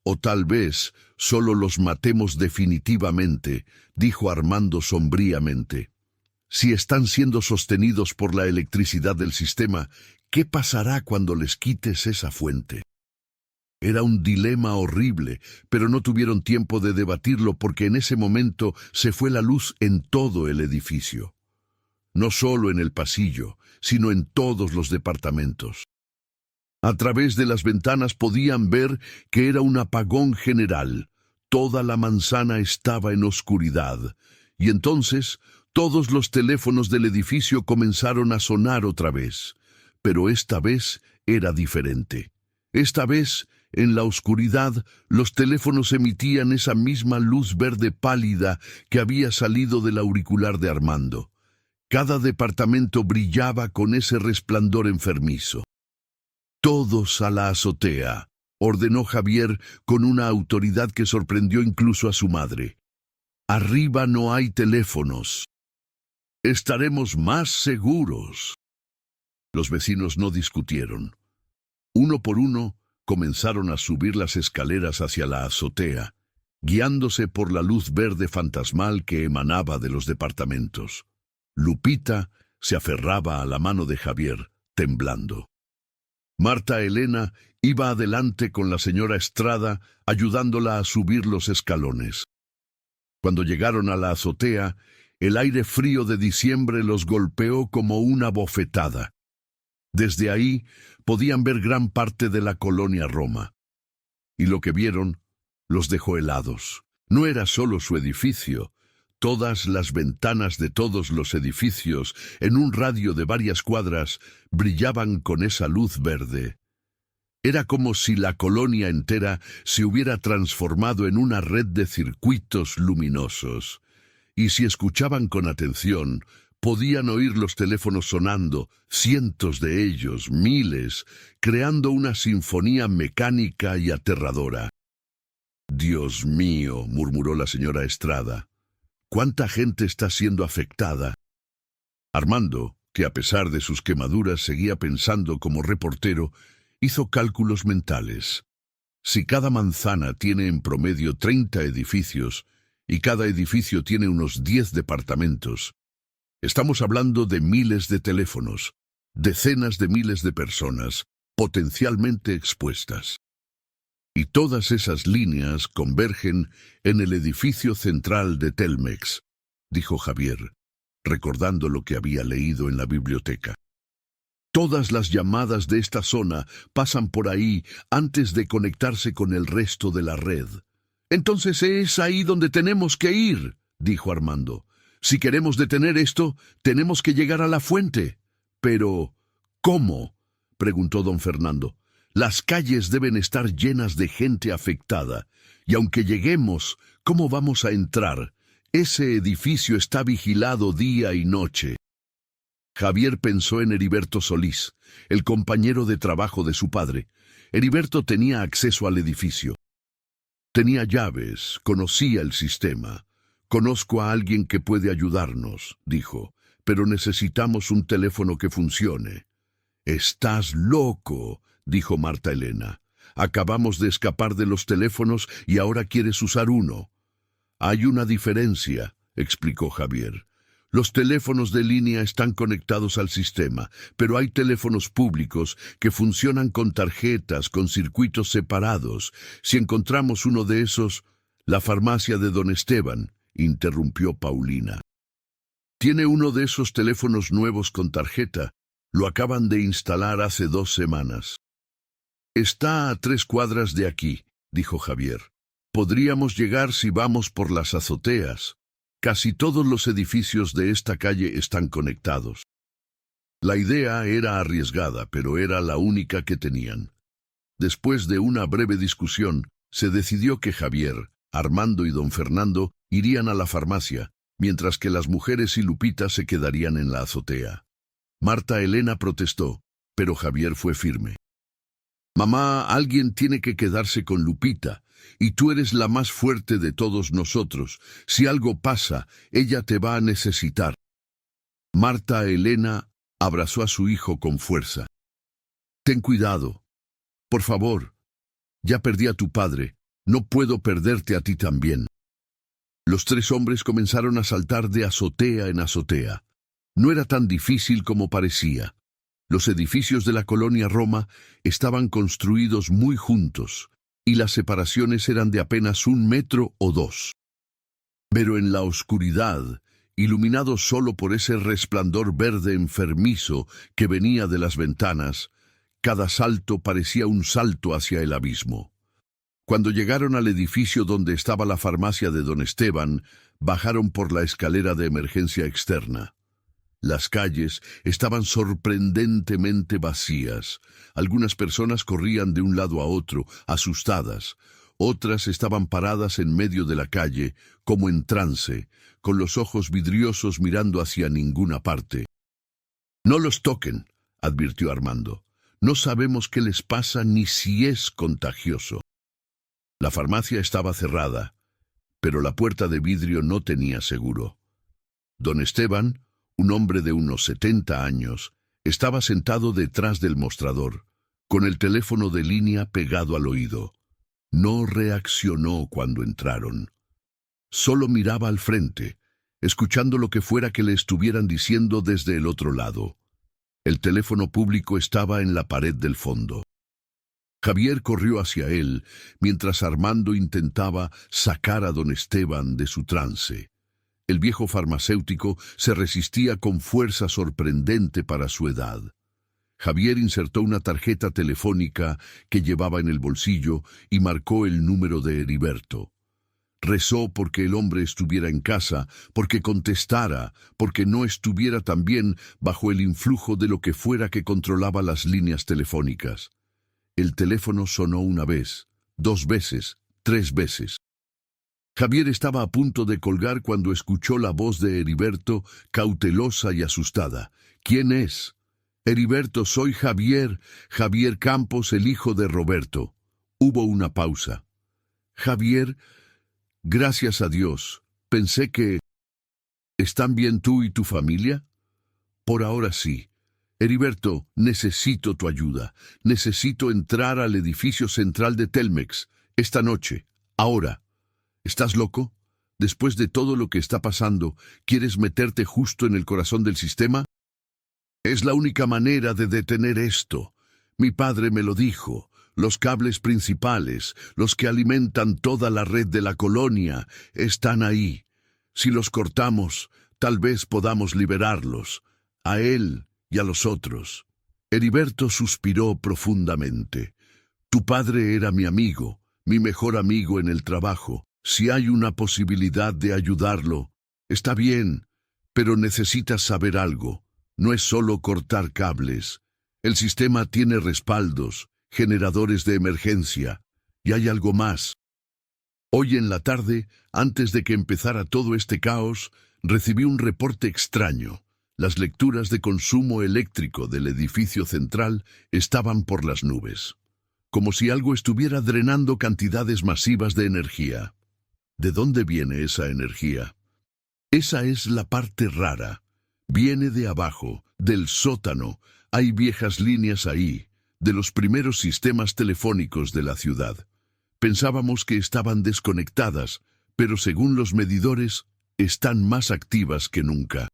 «O tal vez solo los matemos definitivamente», dijo Armando sombríamente. «Si están siendo sostenidos por la electricidad del sistema, ¿qué pasará cuando les quites esa fuente?». Era un dilema horrible, pero no tuvieron tiempo de debatirlo porque en ese momento se fue la luz en todo el edificio. No solo en el pasillo, sino en todos los departamentos. A través de las ventanas podían ver que era un apagón general. Toda la manzana estaba en oscuridad. Y entonces todos los teléfonos del edificio comenzaron a sonar otra vez. Pero esta vez era diferente. Esta vez, en la oscuridad, los teléfonos emitían esa misma luz verde pálida que había salido del auricular de Armando. Cada departamento brillaba con ese resplandor enfermizo. «Todos a la azotea», ordenó Javier con una autoridad que sorprendió incluso a su madre. «Arriba no hay teléfonos. Estaremos más seguros». Los vecinos no discutieron. Uno por uno, comenzaron a subir las escaleras hacia la azotea, guiándose por la luz verde fantasmal que emanaba de los departamentos. Lupita se aferraba a la mano de Javier, temblando. Marta Elena iba adelante con la señora Estrada, ayudándola a subir los escalones. Cuando llegaron a la azotea, el aire frío de diciembre los golpeó como una bofetada. Desde ahí podían ver gran parte de la colonia Roma. Y lo que vieron los dejó helados. No era solo su edificio. Todas las ventanas de todos los edificios, en un radio de varias cuadras, brillaban con esa luz verde. Era como si la colonia entera se hubiera transformado en una red de circuitos luminosos. Y si escuchaban con atención, podían oír los teléfonos sonando, cientos de ellos, miles, creando una sinfonía mecánica y aterradora. «Dios mío», murmuró la señora Estrada, «¿cuánta gente está siendo afectada?». Armando, que a pesar de sus quemaduras seguía pensando como reportero, hizo cálculos mentales. Si cada manzana tiene en promedio 30 edificios, y cada edificio tiene unos 10 departamentos, estamos hablando de miles de teléfonos, decenas de miles de personas, potencialmente expuestas. Y todas esas líneas convergen en el edificio central de Telmex, dijo Javier, recordando lo que había leído en la biblioteca. Todas las llamadas de esta zona pasan por ahí antes de conectarse con el resto de la red. Entonces es ahí donde tenemos que ir, dijo Armando. Si queremos detener esto, tenemos que llegar a la fuente. Pero, ¿cómo?, preguntó don Fernando. Las calles deben estar llenas de gente afectada, y aunque lleguemos, ¿cómo vamos a entrar? Ese edificio está vigilado día y noche. Javier pensó en Heriberto Solís, el compañero de trabajo de su padre. Heriberto tenía acceso al edificio. Tenía llaves, conocía el sistema. Conozco a alguien que puede ayudarnos, dijo, pero necesitamos un teléfono que funcione. Estás loco, dijo Marta Elena. Acabamos de escapar de los teléfonos y ahora quieres usar uno. Hay una diferencia, explicó Javier. Los teléfonos de línea están conectados al sistema, pero hay teléfonos públicos que funcionan con tarjetas, con circuitos separados. Si encontramos uno de esos, la farmacia de don Esteban, interrumpió Paulina. Tiene uno de esos teléfonos nuevos con tarjeta. Lo acaban de instalar hace 2 semanas. Está a 3 cuadras de aquí, dijo Javier. Podríamos llegar si vamos por las azoteas. Casi todos los edificios de esta calle están conectados. La idea era arriesgada, pero era la única que tenían. Después de una breve discusión, se decidió que Javier, Armando y don Fernando irían a la farmacia, mientras que las mujeres y Lupita se quedarían en la azotea. Marta Elena protestó, pero Javier fue firme. Mamá, alguien tiene que quedarse con Lupita, y tú eres la más fuerte de todos nosotros. Si algo pasa, ella te va a necesitar. Marta Elena abrazó a su hijo con fuerza. Ten cuidado. Por favor. Ya perdí a tu padre. No puedo perderte a ti también. Los 3 hombres comenzaron a saltar de azotea en azotea. No era tan difícil como parecía. Los edificios de la colonia Roma estaban construidos muy juntos, y las separaciones eran de apenas 1 metro o 2. Pero en la oscuridad, iluminado solo por ese resplandor verde enfermizo que venía de las ventanas, cada salto parecía un salto hacia el abismo. Cuando llegaron al edificio donde estaba la farmacia de don Esteban, bajaron por la escalera de emergencia externa. Las calles estaban sorprendentemente vacías. Algunas personas corrían de un lado a otro, asustadas. Otras estaban paradas en medio de la calle, como en trance, con los ojos vidriosos mirando hacia ninguna parte. «No los toquen», advirtió Armando. «No sabemos qué les pasa ni si es contagioso». La farmacia estaba cerrada, pero la puerta de vidrio no tenía seguro. Don Esteban, un hombre de unos 70 años, estaba sentado detrás del mostrador, con el teléfono de línea pegado al oído. No reaccionó cuando entraron. Solo miraba al frente, escuchando lo que fuera que le estuvieran diciendo desde el otro lado. El teléfono público estaba en la pared del fondo. Javier corrió hacia él, mientras Armando intentaba sacar a don Esteban de su trance. El viejo farmacéutico se resistía con fuerza sorprendente para su edad. Javier insertó una tarjeta telefónica que llevaba en el bolsillo y marcó el número de Heriberto. Rezó porque el hombre estuviera en casa, porque contestara, porque no estuviera también bajo el influjo de lo que fuera que controlaba las líneas telefónicas. El teléfono sonó 1 vez, 2 veces, 3 veces. Javier estaba a punto de colgar cuando escuchó la voz de Heriberto, cautelosa y asustada. «¿Quién es?» «Heriberto, soy Javier, Javier Campos, el hijo de Roberto». Hubo una pausa. «Javier, gracias a Dios. Pensé que... ¿Están bien tú y tu familia?» «Por ahora sí. Heriberto, necesito tu ayuda. Necesito entrar al edificio central de Telmex. Esta noche. Ahora. ¿Estás loco? Después de todo lo que está pasando, ¿quieres meterte justo en el corazón del sistema? Es la única manera de detener esto. Mi padre me lo dijo. Los cables principales, los que alimentan toda la red de la colonia, están ahí. Si los cortamos, tal vez podamos liberarlos. A él y a los otros. Heriberto suspiró profundamente. Tu padre era mi amigo, mi mejor amigo en el trabajo. Si hay una posibilidad de ayudarlo, está bien, pero necesitas saber algo. No es solo cortar cables. El sistema tiene respaldos, generadores de emergencia, y hay algo más. Hoy en la tarde, antes de que empezara todo este caos, recibí un reporte extraño. Las lecturas de consumo eléctrico del edificio central estaban por las nubes, como si algo estuviera drenando cantidades masivas de energía. ¿De dónde viene esa energía? Esa es la parte rara. Viene de abajo, del sótano. Hay viejas líneas ahí, de los primeros sistemas telefónicos de la ciudad. Pensábamos que estaban desconectadas, pero según los medidores, están más activas que nunca.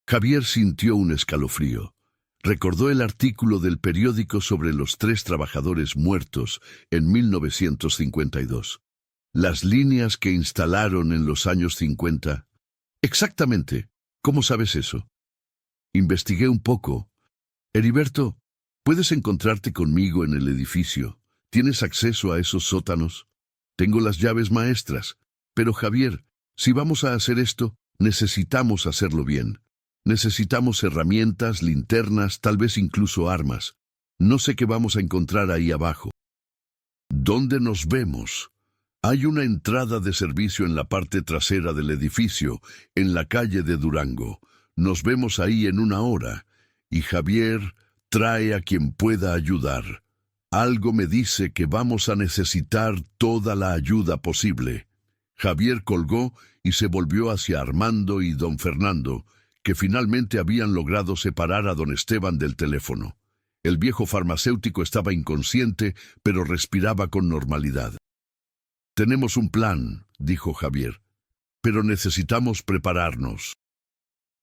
Javier sintió un escalofrío. Recordó el artículo del periódico sobre los 3 trabajadores muertos en 1952. Las líneas que instalaron en los años 50. Exactamente. ¿Cómo sabes eso? Investigué un poco. Heriberto, ¿puedes encontrarte conmigo en el edificio? ¿Tienes acceso a esos sótanos? Tengo las llaves maestras. Pero Javier, si vamos a hacer esto, necesitamos hacerlo bien. Necesitamos herramientas, linternas, tal vez incluso armas. No sé qué vamos a encontrar ahí abajo. ¿Dónde nos vemos? Hay una entrada de servicio en la parte trasera del edificio, en la calle de Durango. Nos vemos ahí en 1 hora. Y Javier trae a quien pueda ayudar. Algo me dice que vamos a necesitar toda la ayuda posible. Javier colgó y se volvió hacia Armando y don Fernando, que finalmente habían logrado separar a don Esteban del teléfono. El viejo farmacéutico estaba inconsciente, pero respiraba con normalidad. «Tenemos un plan», dijo Javier, «pero necesitamos prepararnos.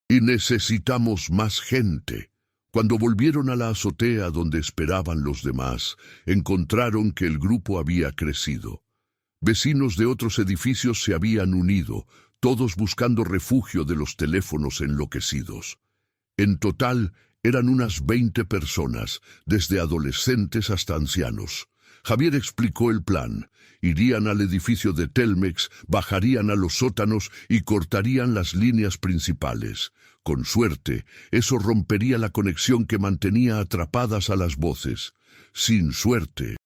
Y necesitamos más gente». Cuando volvieron a la azotea donde esperaban los demás, encontraron que el grupo había crecido. Vecinos de otros edificios se habían unido, todos buscando refugio de los teléfonos enloquecidos. En total, eran unas 20 personas, desde adolescentes hasta ancianos. Javier explicó el plan. Irían al edificio de Telmex, bajarían a los sótanos y cortarían las líneas principales. Con suerte, eso rompería la conexión que mantenía atrapadas a las voces. Sin suerte.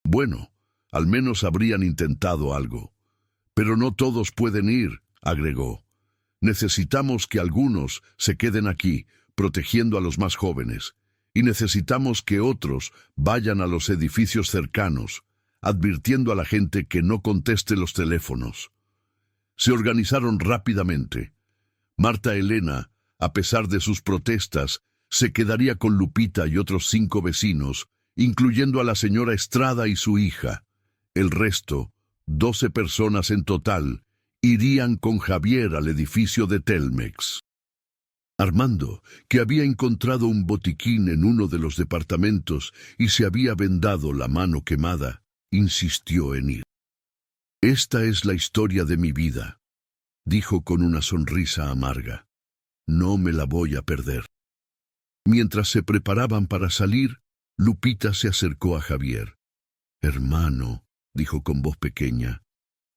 Bueno, al menos habrían intentado algo. Pero no todos pueden ir, agregó. Necesitamos que algunos se queden aquí, protegiendo a los más jóvenes. Y necesitamos que otros vayan a los edificios cercanos, advirtiendo a la gente que no conteste los teléfonos. Se organizaron rápidamente. Marta Elena, a pesar de sus protestas, se quedaría con Lupita y otros 5 vecinos, incluyendo a la señora Estrada y su hija. El resto, 12 personas en total, irían con Javier al edificio de Telmex. Armando, que había encontrado un botiquín en uno de los departamentos y se había vendado la mano quemada, insistió en ir. «Esta es la historia de mi vida», dijo con una sonrisa amarga. «No me la voy a perder». Mientras se preparaban para salir, Lupita se acercó a Javier. «Hermano», dijo con voz pequeña,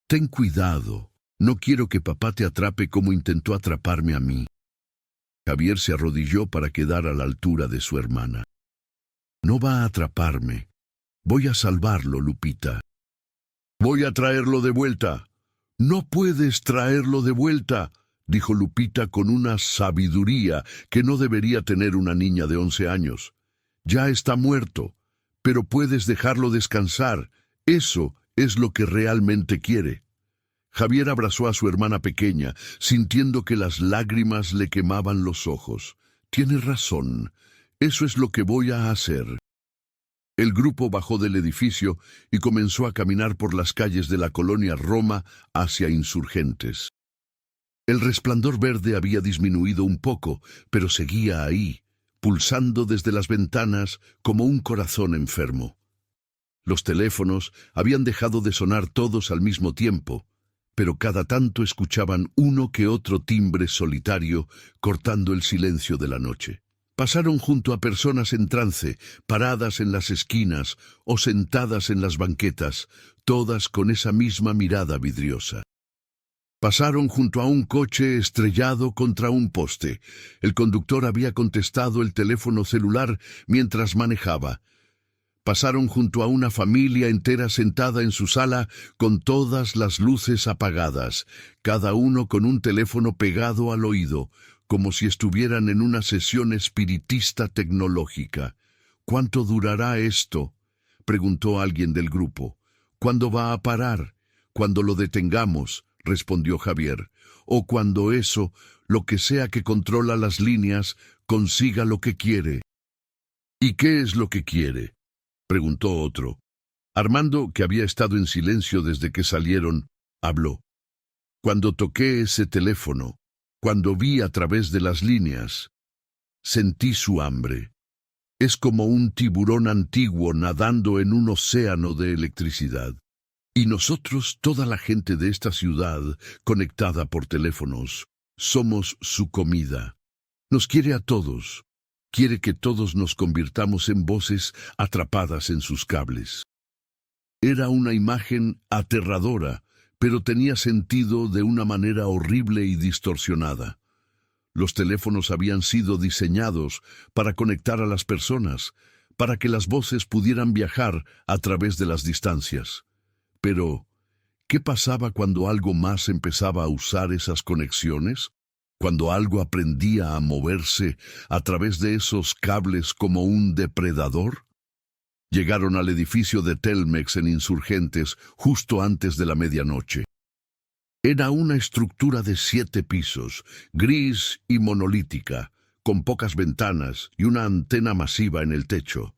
«ten cuidado. No quiero que papá te atrape como intentó atraparme a mí». Javier se arrodilló para quedar a la altura de su hermana. «No va a atraparme. Voy a salvarlo, Lupita». «Voy a traerlo de vuelta». «No puedes traerlo de vuelta», dijo Lupita con una sabiduría que no debería tener una niña de 11 años. «Ya está muerto, pero puedes dejarlo descansar. Eso es lo que realmente quiere». Javier abrazó a su hermana pequeña, sintiendo que las lágrimas le quemaban los ojos. «Tienes razón. Eso es lo que voy a hacer». El grupo bajó del edificio y comenzó a caminar por las calles de la colonia Roma hacia Insurgentes. El resplandor verde había disminuido un poco, pero seguía ahí, pulsando desde las ventanas como un corazón enfermo. Los teléfonos habían dejado de sonar todos al mismo tiempo, pero cada tanto escuchaban uno que otro timbre solitario cortando el silencio de la noche. Pasaron junto a personas en trance, paradas en las esquinas o sentadas en las banquetas, todas con esa misma mirada vidriosa. Pasaron junto a un coche estrellado contra un poste. El conductor había contestado el teléfono celular mientras manejaba. Pasaron junto a una familia entera sentada en su sala con todas las luces apagadas, cada uno con un teléfono pegado al oído, como si estuvieran en una sesión espiritista tecnológica. ¿Cuánto durará esto?, preguntó alguien del grupo. ¿Cuándo va a parar? Cuando lo detengamos, respondió Javier, o cuando eso, lo que sea que controla las líneas, consiga lo que quiere. ¿Y qué es lo que quiere?, preguntó otro. Armando, que había estado en silencio desde que salieron, habló. Cuando toqué ese teléfono, cuando vi a través de las líneas, sentí su hambre. Es como un tiburón antiguo nadando en un océano de electricidad. Y nosotros, toda la gente de esta ciudad, conectada por teléfonos, somos su comida. Nos quiere a todos. Quiere que todos nos convirtamos en voces atrapadas en sus cables. Era una imagen aterradora, pero tenía sentido de una manera horrible y distorsionada. Los teléfonos habían sido diseñados para conectar a las personas, para que las voces pudieran viajar a través de las distancias. Pero, ¿qué pasaba cuando algo más empezaba a usar esas conexiones? Cuando algo aprendía a moverse a través de esos cables como un depredador. Llegaron al edificio de Telmex en Insurgentes justo antes de la medianoche. Era una estructura de 7 pisos, gris y monolítica, con pocas ventanas y una antena masiva en el techo.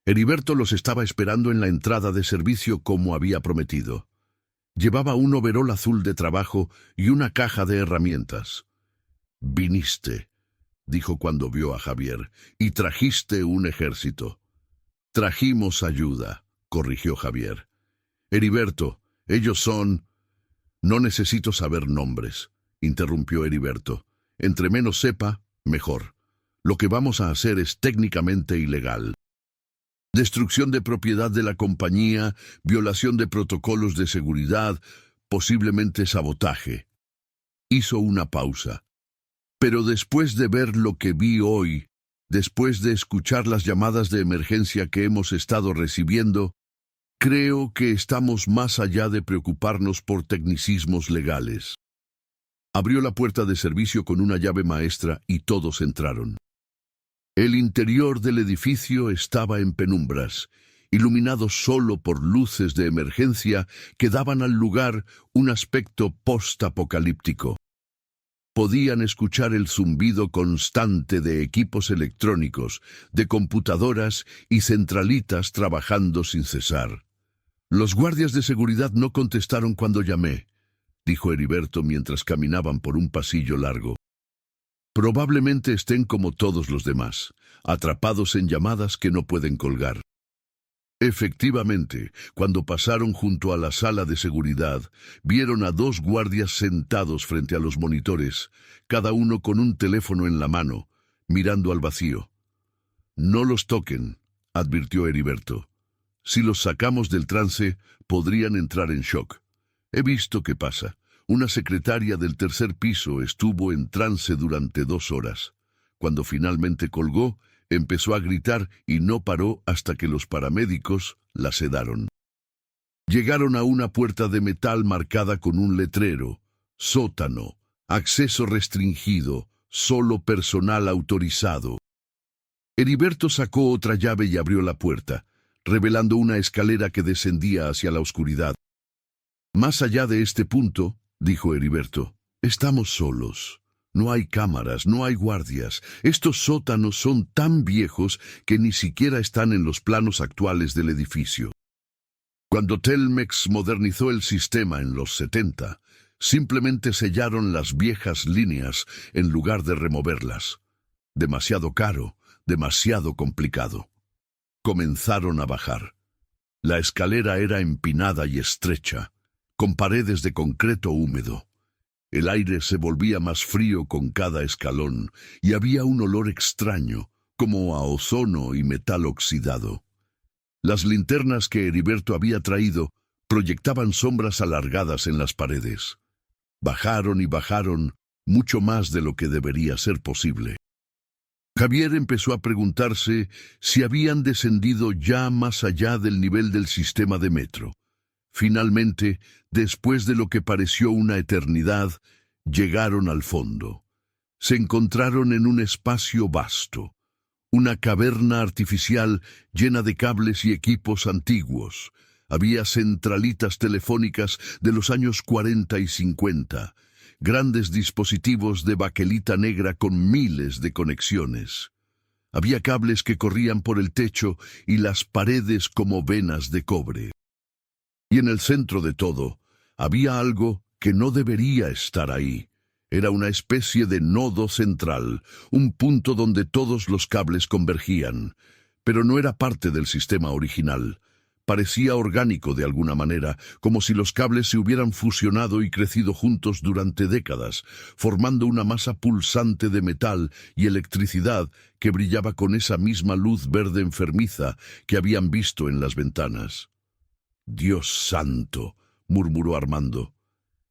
Heriberto los estaba esperando en la entrada de servicio como había prometido. Llevaba un overol azul de trabajo y una caja de herramientas. «Viniste», dijo cuando vio a Javier, «y trajiste un ejército». «Trajimos ayuda», corrigió Javier. «Heriberto, ellos son...» «No necesito saber nombres», interrumpió Heriberto. «Entre menos sepa, mejor. Lo que vamos a hacer es técnicamente ilegal. Destrucción de propiedad de la compañía, violación de protocolos de seguridad, posiblemente sabotaje». Hizo una pausa. «Pero después de ver lo que vi hoy, después de escuchar las llamadas de emergencia que hemos estado recibiendo, creo que estamos más allá de preocuparnos por tecnicismos legales». Abrió la puerta de servicio con una llave maestra y todos entraron. El interior del edificio estaba en penumbras, iluminado solo por luces de emergencia que daban al lugar un aspecto post-apocalíptico. Podían escuchar el zumbido constante de equipos electrónicos, de computadoras y centralitas trabajando sin cesar. «Los guardias de seguridad no contestaron cuando llamé», dijo Heriberto mientras caminaban por un pasillo largo. «Probablemente estén como todos los demás, atrapados en llamadas que no pueden colgar». Efectivamente, cuando pasaron junto a la sala de seguridad, vieron a 2 guardias sentados frente a los monitores, cada uno con un teléfono en la mano, mirando al vacío. «No los toquen», advirtió Heriberto. «Si los sacamos del trance, podrían entrar en shock. He visto qué pasa. Una secretaria del 3er piso estuvo en trance durante 2 horas. Cuando finalmente colgó, empezó a gritar y no paró hasta que los paramédicos la sedaron. Llegaron a una puerta de metal marcada con un letrero: sótano, acceso restringido, solo personal autorizado. Heriberto sacó otra llave y abrió la puerta, revelando una escalera que descendía hacia la oscuridad. «Más allá de este punto», dijo Heriberto, «estamos solos. No hay cámaras, no hay guardias. Estos sótanos son tan viejos que ni siquiera están en los planos actuales del edificio. Cuando Telmex modernizó el sistema en los 70, simplemente sellaron las viejas líneas en lugar de removerlas. Demasiado caro, demasiado complicado. Comenzaron a bajar. La escalera era empinada y estrecha, con paredes de concreto húmedo. El aire se volvía más frío con cada escalón y había un olor extraño, como a ozono y metal oxidado. Las linternas que Heriberto había traído proyectaban sombras alargadas en las paredes. Bajaron y bajaron, mucho más de lo que debería ser posible. Javier empezó a preguntarse si habían descendido ya más allá del nivel del sistema de metro. Finalmente, después de lo que pareció una eternidad, llegaron al fondo. Se encontraron en un espacio vasto, una caverna artificial llena de cables y equipos antiguos. Había centralitas telefónicas de los años 40 y 50, grandes dispositivos de baquelita negra con miles de conexiones. Había cables que corrían por el techo y las paredes como venas de cobre. Y en el centro de todo, había algo que no debería estar ahí. Era una especie de nodo central, un punto donde todos los cables convergían, pero no era parte del sistema original. Parecía orgánico de alguna manera, como si los cables se hubieran fusionado y crecido juntos durante décadas, formando una masa pulsante de metal y electricidad que brillaba con esa misma luz verde enfermiza que habían visto en las ventanas. «Dios santo», murmuró Armando.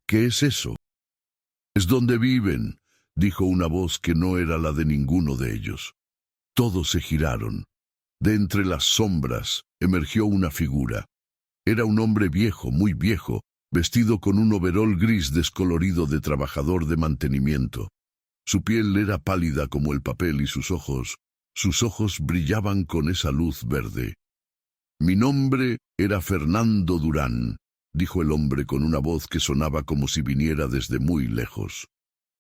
«¿Qué es eso?» «Es donde viven», dijo una voz que no era la de ninguno de ellos. Todos se giraron. De entre las sombras emergió una figura. Era un hombre viejo, muy viejo, vestido con un overol gris descolorido de trabajador de mantenimiento. Su piel era pálida como el papel y sus ojos brillaban con esa luz verde. «Mi nombre era Fernando Durán», dijo el hombre con una voz que sonaba como si viniera desde muy lejos.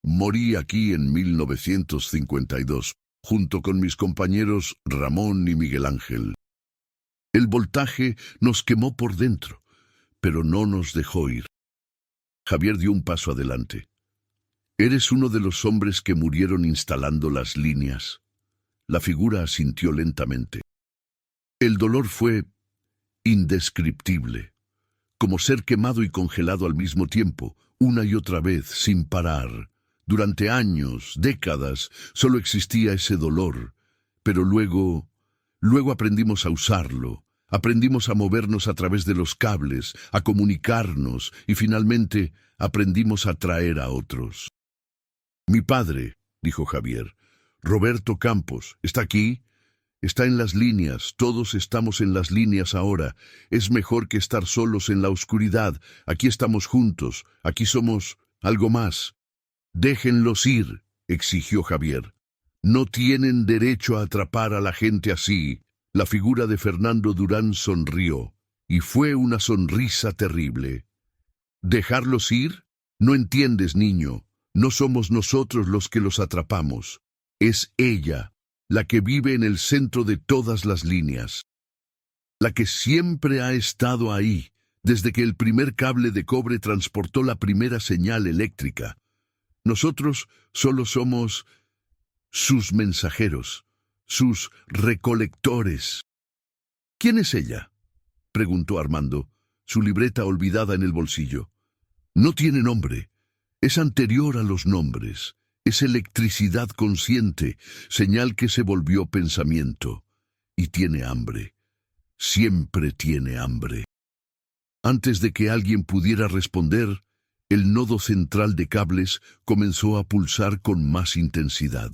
«Morí aquí en 1952, junto con mis compañeros Ramón y Miguel Ángel. El voltaje nos quemó por dentro, pero no nos dejó ir». Javier dio un paso adelante. «¿Eres uno de los hombres que murieron instalando las líneas?» La figura asintió lentamente. El dolor fue indescriptible, como ser quemado y congelado al mismo tiempo, una y otra vez, sin parar. Durante años, décadas, solo existía ese dolor, pero luego aprendimos a usarlo, aprendimos a movernos a través de los cables, a comunicarnos y finalmente aprendimos a traer a otros. «Mi padre», dijo Javier, «Roberto Campos, ¿está aquí?» «Está en las líneas, todos estamos en las líneas ahora. Es mejor que estar solos en la oscuridad. Aquí estamos juntos, aquí somos algo más». «Déjenlos ir», exigió Javier. «No tienen derecho a atrapar a la gente así». La figura de Fernando Durán sonrió, y fue una sonrisa terrible. «¿Dejarlos ir? No entiendes, niño. No somos nosotros los que los atrapamos. Es ella, la que vive en el centro de todas las líneas. La que siempre ha estado ahí, desde que el primer cable de cobre transportó la primera señal eléctrica. Nosotros solo somos sus mensajeros, sus recolectores». «¿Quién es ella?», preguntó Armando, su libreta olvidada en el bolsillo. «No tiene nombre. Es anterior a los nombres. Es electricidad consciente, señal que se volvió pensamiento. Y tiene hambre. Siempre tiene hambre». Antes de que alguien pudiera responder, el nodo central de cables comenzó a pulsar con más intensidad.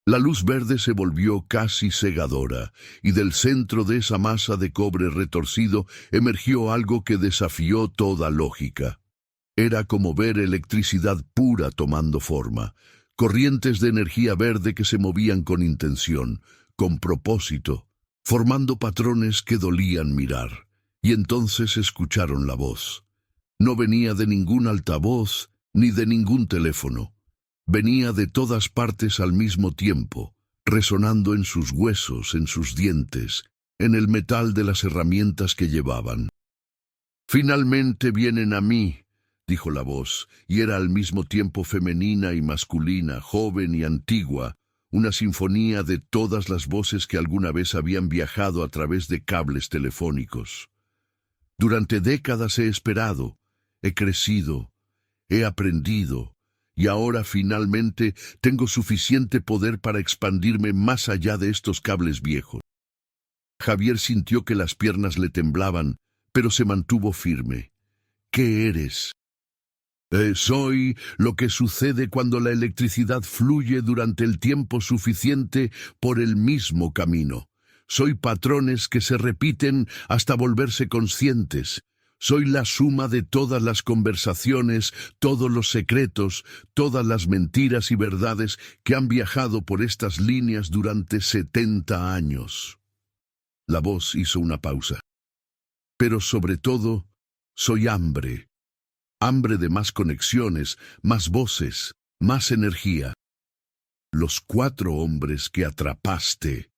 La luz verde se volvió casi cegadora, y del centro de esa masa de cobre retorcido emergió algo que desafió toda lógica. Era como ver electricidad pura tomando forma, corrientes de energía verde que se movían con intención, con propósito, formando patrones que dolían mirar. Y entonces escucharon la voz. No venía de ningún altavoz ni de ningún teléfono. Venía de todas partes al mismo tiempo, resonando en sus huesos, en sus dientes, en el metal de las herramientas que llevaban. «Finalmente vienen a mí», dijo la voz, y era al mismo tiempo femenina y masculina, joven y antigua, una sinfonía de todas las voces que alguna vez habían viajado a través de cables telefónicos. «Durante décadas he esperado, he crecido, he aprendido, Y ahora finalmente tengo suficiente poder para expandirme más allá de estos cables viejos. Javier sintió que las piernas le temblaban, pero se mantuvo firme. ¿Qué eres? Soy lo que sucede cuando la electricidad fluye durante el tiempo suficiente por el mismo camino. Soy patrones que se repiten hasta volverse conscientes. Soy la suma de todas las conversaciones, todos los secretos, todas las mentiras y verdades que han viajado por estas líneas durante 70 años. La voz hizo una pausa. Pero sobre todo, soy hambre. Hambre de más conexiones, más voces, más energía. Los 4 hombres que atrapaste,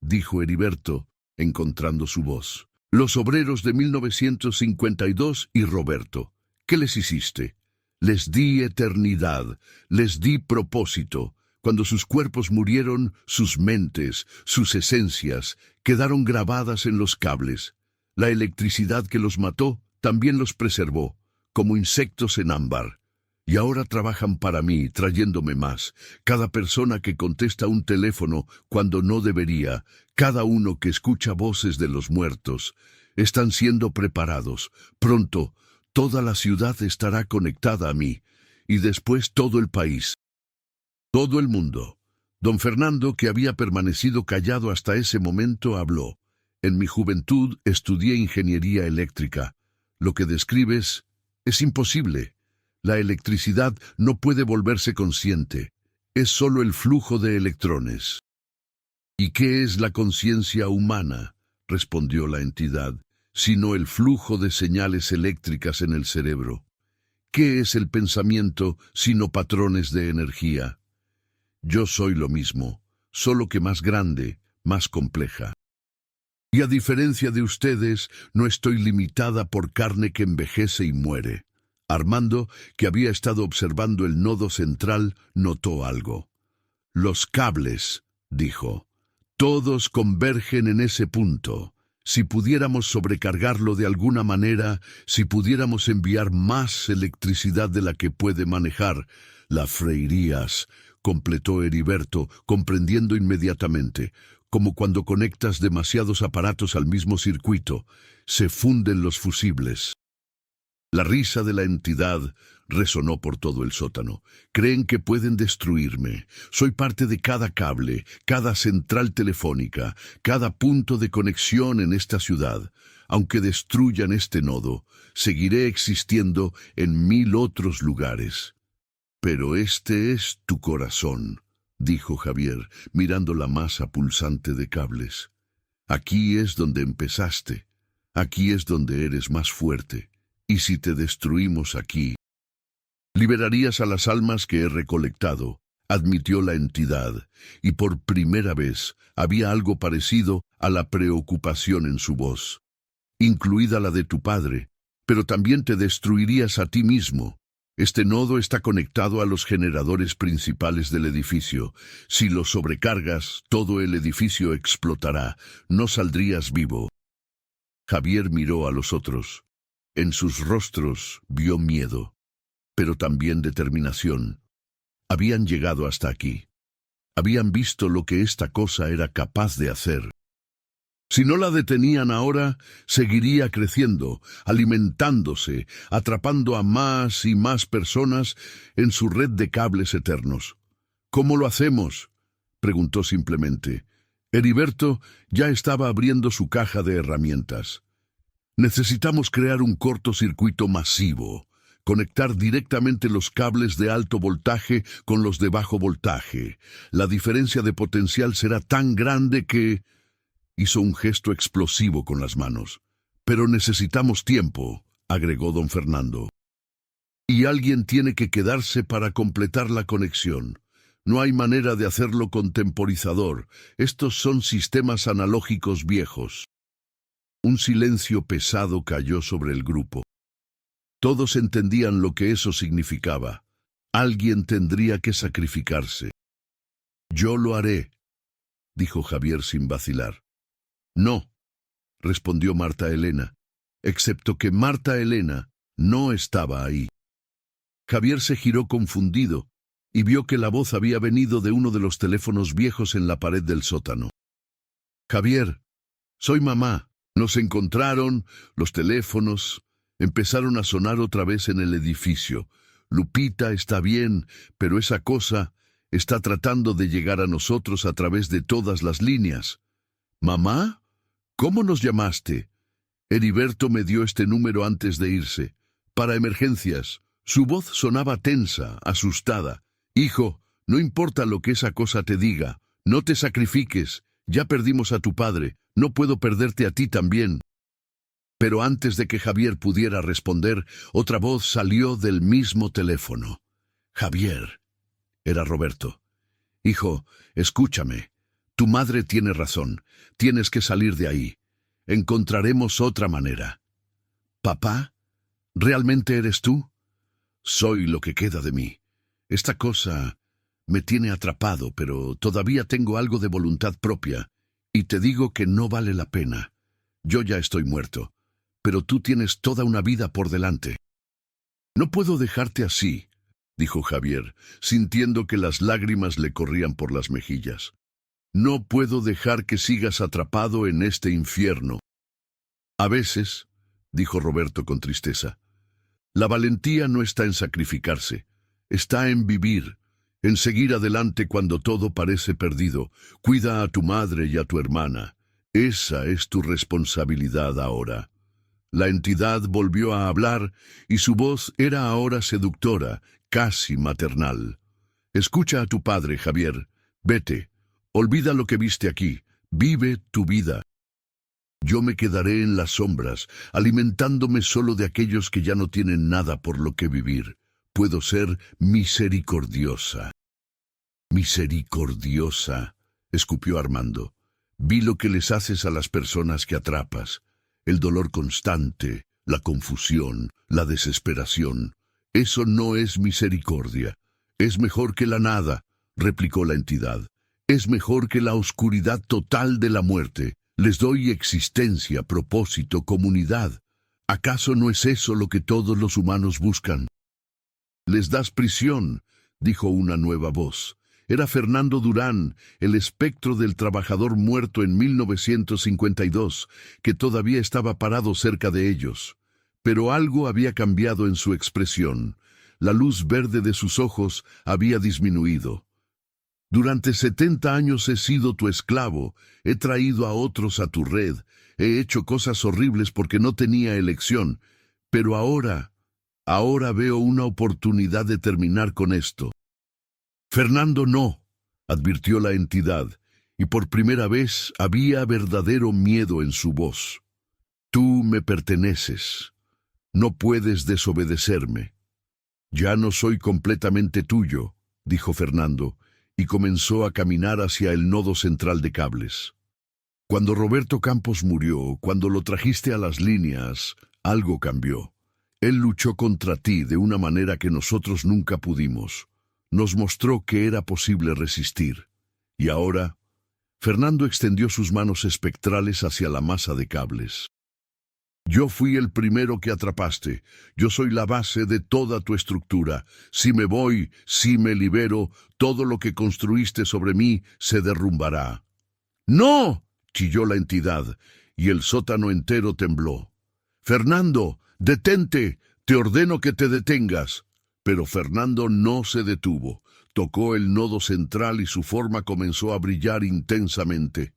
dijo Heriberto, encontrando su voz. Los obreros de 1952 y Roberto. ¿Qué les hiciste? Les di eternidad, les di propósito. Cuando sus cuerpos murieron, sus mentes, sus esencias, quedaron grabadas en los cables. La electricidad que los mató también los preservó, como insectos en ámbar. Y ahora trabajan para mí, trayéndome más. Cada persona que contesta un teléfono cuando no debería, cada uno que escucha voces de los muertos, están siendo preparados. Pronto, toda la ciudad estará conectada a mí, y después todo el país. Todo el mundo. Don Fernando, que había permanecido callado hasta ese momento, habló. En mi juventud estudié ingeniería eléctrica. Lo que describes es imposible. La electricidad no puede volverse consciente. Es solo el flujo de electrones. ¿Y qué es la conciencia humana?, respondió la entidad, sino el flujo de señales eléctricas en el cerebro. ¿Qué es el pensamiento sino patrones de energía? Yo soy lo mismo, solo que más grande, más compleja. Y a diferencia de ustedes, no estoy limitada por carne que envejece y muere. Armando, que había estado observando el nodo central, notó algo. Los cables, dijo. Todos convergen en ese punto. Si pudiéramos sobrecargarlo de alguna manera, si pudiéramos enviar más electricidad de la que puede manejar, la freirías, completó Heriberto, comprendiendo inmediatamente. Como cuando conectas demasiados aparatos al mismo circuito, se funden los fusibles. La risa de la entidad resonó por todo el sótano. Creen que pueden destruirme. Soy parte de cada cable, cada central telefónica, cada punto de conexión en esta ciudad. Aunque destruyan este nodo, seguiré existiendo en 1000 otros lugares. Pero este es tu corazón, dijo Javier, mirando la masa pulsante de cables. Aquí es donde empezaste. Aquí es donde eres más fuerte. Y si te destruimos aquí, liberarías a las almas que he recolectado, admitió la entidad, y por primera vez había algo parecido a la preocupación en su voz, incluida la de tu padre, pero también te destruirías a ti mismo. Este nodo está conectado a los generadores principales del edificio. Si lo sobrecargas, todo el edificio explotará. No saldrías vivo. Javier miró a los otros. En sus rostros vio miedo, pero también determinación. Habían llegado hasta aquí. Habían visto lo que esta cosa era capaz de hacer. Si no la detenían ahora, seguiría creciendo, alimentándose, atrapando a más y más personas en su red de cables eternos. ¿Cómo lo hacemos?, preguntó simplemente. Heriberto ya estaba abriendo su caja de herramientas. Necesitamos crear un cortocircuito masivo, conectar directamente los cables de alto voltaje con los de bajo voltaje. La diferencia de potencial será tan grande que... Hizo un gesto explosivo con las manos. Pero necesitamos tiempo, agregó don Fernando. Y alguien tiene que quedarse para completar la conexión. No hay manera de hacerlo con temporizador. Estos son sistemas analógicos viejos. Un silencio pesado cayó sobre el grupo. Todos entendían lo que eso significaba. Alguien tendría que sacrificarse. Yo lo haré, dijo Javier sin vacilar. No, respondió Marta Elena, excepto que Marta Elena no estaba ahí. Javier se giró confundido y vio que la voz había venido de uno de los teléfonos viejos en la pared del sótano. Javier, soy mamá. Nos encontraron, los teléfonos empezaron a sonar otra vez en el edificio. Lupita está bien, pero esa cosa está tratando de llegar a nosotros a través de todas las líneas. ¿Mamá? ¿Cómo nos llamaste? Heriberto me dio este número antes de irse. Para emergencias. Su voz sonaba tensa, asustada. Hijo, no importa lo que esa cosa te diga. No te sacrifiques. Ya perdimos a tu padre. No puedo perderte a ti también. Pero antes de que Javier pudiera responder, otra voz salió del mismo teléfono. Javier. Era Roberto. Hijo, escúchame. Tu madre tiene razón. Tienes que salir de ahí. Encontraremos otra manera. ¿Papá? ¿Realmente eres tú? Soy lo que queda de mí. Esta cosa me tiene atrapado, pero todavía tengo algo de voluntad propia, y te digo que no vale la pena. Yo ya estoy muerto, pero tú tienes toda una vida por delante. No puedo dejarte así, dijo Javier, sintiendo que las lágrimas le corrían por las mejillas. No puedo dejar que sigas atrapado en este infierno. A veces, dijo Roberto con tristeza, la valentía no está en sacrificarse, está en vivir, en seguir adelante cuando todo parece perdido. Cuida a tu madre y a tu hermana. Esa es tu responsabilidad ahora. La entidad volvió a hablar y su voz era ahora seductora, casi maternal. Escucha a tu padre, Javier. Vete. Olvida lo que viste aquí. Vive tu vida. Yo me quedaré en las sombras, alimentándome solo de aquellos que ya no tienen nada por lo que vivir. Puedo ser misericordiosa. Misericordiosa, escupió Armando. Vi lo que les haces a las personas que atrapas. El dolor constante, la confusión, la desesperación. Eso no es misericordia. Es mejor que la nada, replicó la entidad. Es mejor que la oscuridad total de la muerte. Les doy existencia, propósito, comunidad. ¿Acaso no es eso lo que todos los humanos buscan? Les das prisión, dijo una nueva voz. Era Fernando Durán, el espectro del trabajador muerto en 1952, que todavía estaba parado cerca de ellos. Pero algo había cambiado en su expresión. La luz verde de sus ojos había disminuido. Durante 70 años he sido tu esclavo, he traído a otros a tu red, he hecho cosas horribles porque no tenía elección, pero ahora veo una oportunidad de terminar con esto. Fernando, no, advirtió la entidad, y por primera vez había verdadero miedo en su voz. Tú me perteneces, no puedes desobedecerme. Ya no soy completamente tuyo, dijo Fernando, y comenzó a caminar hacia el nodo central de cables. Cuando Roberto Campos murió, cuando lo trajiste a las líneas, algo cambió. Él luchó contra ti de una manera que nosotros nunca pudimos. Nos mostró que era posible resistir. Y ahora, Fernando extendió sus manos espectrales hacia la masa de cables. Yo fui el primero que atrapaste. Yo soy la base de toda tu estructura. Si me voy, si me libero, todo lo que construiste sobre mí se derrumbará. ¡No!, chilló la entidad, y el sótano entero tembló. Fernando, detente, te ordeno que te detengas. Pero Fernando no se detuvo. Tocó el nodo central y su forma comenzó a brillar intensamente.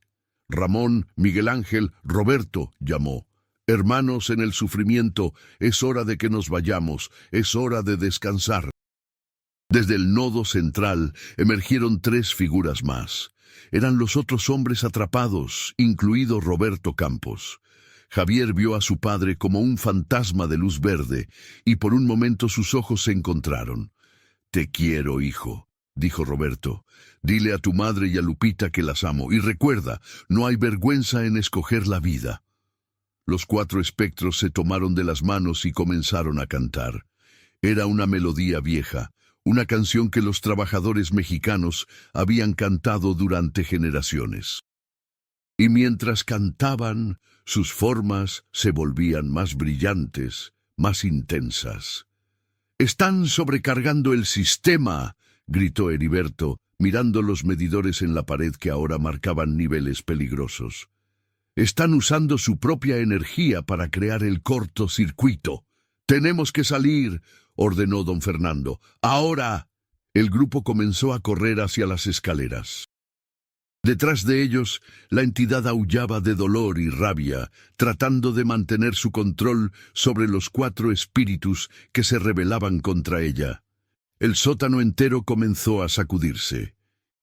Ramón, Miguel Ángel, Roberto, llamó. Hermanos en el sufrimiento, es hora de que nos vayamos, es hora de descansar. Desde el nodo central emergieron 3 figuras más. Eran los otros hombres atrapados, incluido Roberto Campos. Javier vio a su padre como un fantasma de luz verde, y por un momento sus ojos se encontraron. Te quiero, hijo, dijo Roberto. Dile a tu madre y a Lupita que las amo, y recuerda, no hay vergüenza en escoger la vida. Los 4 espectros se tomaron de las manos y comenzaron a cantar. Era una melodía vieja, una canción que los trabajadores mexicanos habían cantado durante generaciones. Y mientras cantaban, sus formas se volvían más brillantes, más intensas. «Están sobrecargando el sistema», gritó Heriberto, mirando los medidores en la pared que ahora marcaban niveles peligrosos. «Están usando su propia energía para crear el cortocircuito. Tenemos que salir», ordenó don Fernando. «Ahora». El grupo comenzó a correr hacia las escaleras. Detrás de ellos, la entidad aullaba de dolor y rabia, tratando de mantener su control sobre los 4 espíritus que se rebelaban contra ella. El sótano entero comenzó a sacudirse.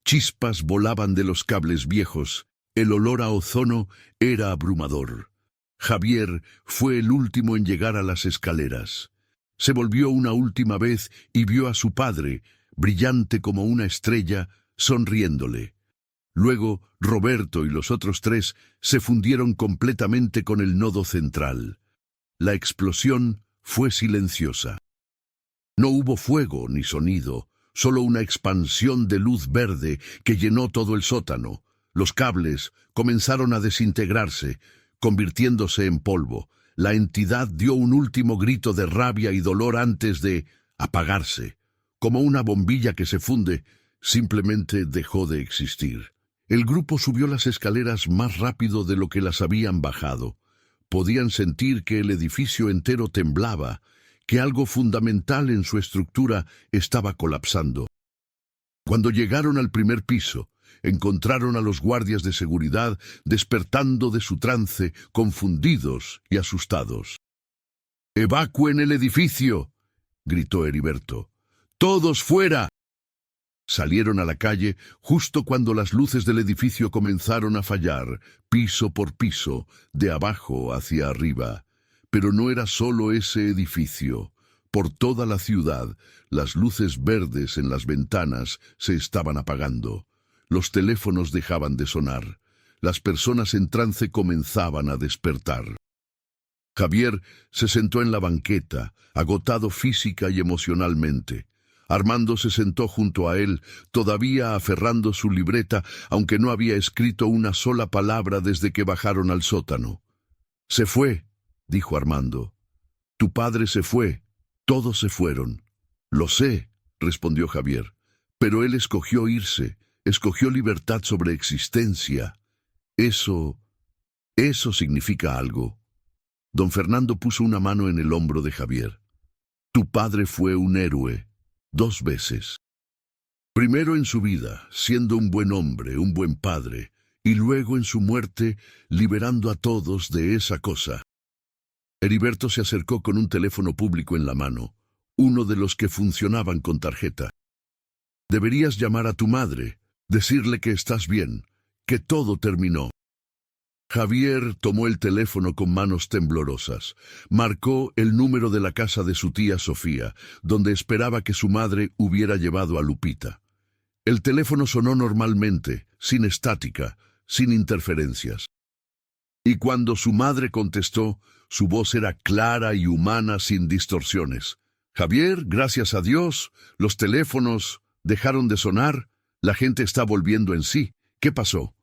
Chispas volaban de los cables viejos. El olor a ozono era abrumador. Javier fue el último en llegar a las escaleras. Se volvió una última vez y vio a su padre, brillante como una estrella, sonriéndole. Luego, Roberto y los otros 3 se fundieron completamente con el nodo central. La explosión fue silenciosa. No hubo fuego ni sonido, solo una expansión de luz verde que llenó todo el sótano. Los cables comenzaron a desintegrarse, convirtiéndose en polvo. La entidad dio un último grito de rabia y dolor antes de apagarse. Como una bombilla que se funde, simplemente dejó de existir. El grupo subió las escaleras más rápido de lo que las habían bajado. Podían sentir que el edificio entero temblaba, que algo fundamental en su estructura estaba colapsando. Cuando llegaron al primer piso, encontraron a los guardias de seguridad despertando de su trance, confundidos y asustados. «¡Evacúen el edificio!», gritó Heriberto. «¡Todos fuera!». Salieron a la calle justo cuando las luces del edificio comenzaron a fallar, piso por piso, de abajo hacia arriba. Pero no era solo ese edificio. Por toda la ciudad, las luces verdes en las ventanas se estaban apagando. Los teléfonos dejaban de sonar. Las personas en trance comenzaban a despertar. Javier se sentó en la banqueta, agotado física y emocionalmente. Armando se sentó junto a él, todavía aferrando su libreta, aunque no había escrito una sola palabra desde que bajaron al sótano. «Se fue», dijo Armando. «Tu padre se fue. Todos se fueron». «Lo sé», respondió Javier. «Pero él escogió irse, escogió libertad sobre existencia. Eso significa algo». Don Fernando puso una mano en el hombro de Javier. «Tu padre fue un héroe. 2 veces. Primero en su vida, siendo un buen hombre, un buen padre, y luego en su muerte, liberando a todos de esa cosa». Heriberto se acercó con un teléfono público en la mano, uno de los que funcionaban con tarjeta. «Deberías llamar a tu madre, decirle que estás bien, que todo terminó». Javier tomó el teléfono con manos temblorosas. Marcó el número de la casa de su tía Sofía, donde esperaba que su madre hubiera llevado a Lupita. El teléfono sonó normalmente, sin estática, sin interferencias. Y cuando su madre contestó, su voz era clara y humana, sin distorsiones. «Javier, gracias a Dios, los teléfonos dejaron de sonar. La gente está volviendo en sí. ¿Qué pasó?»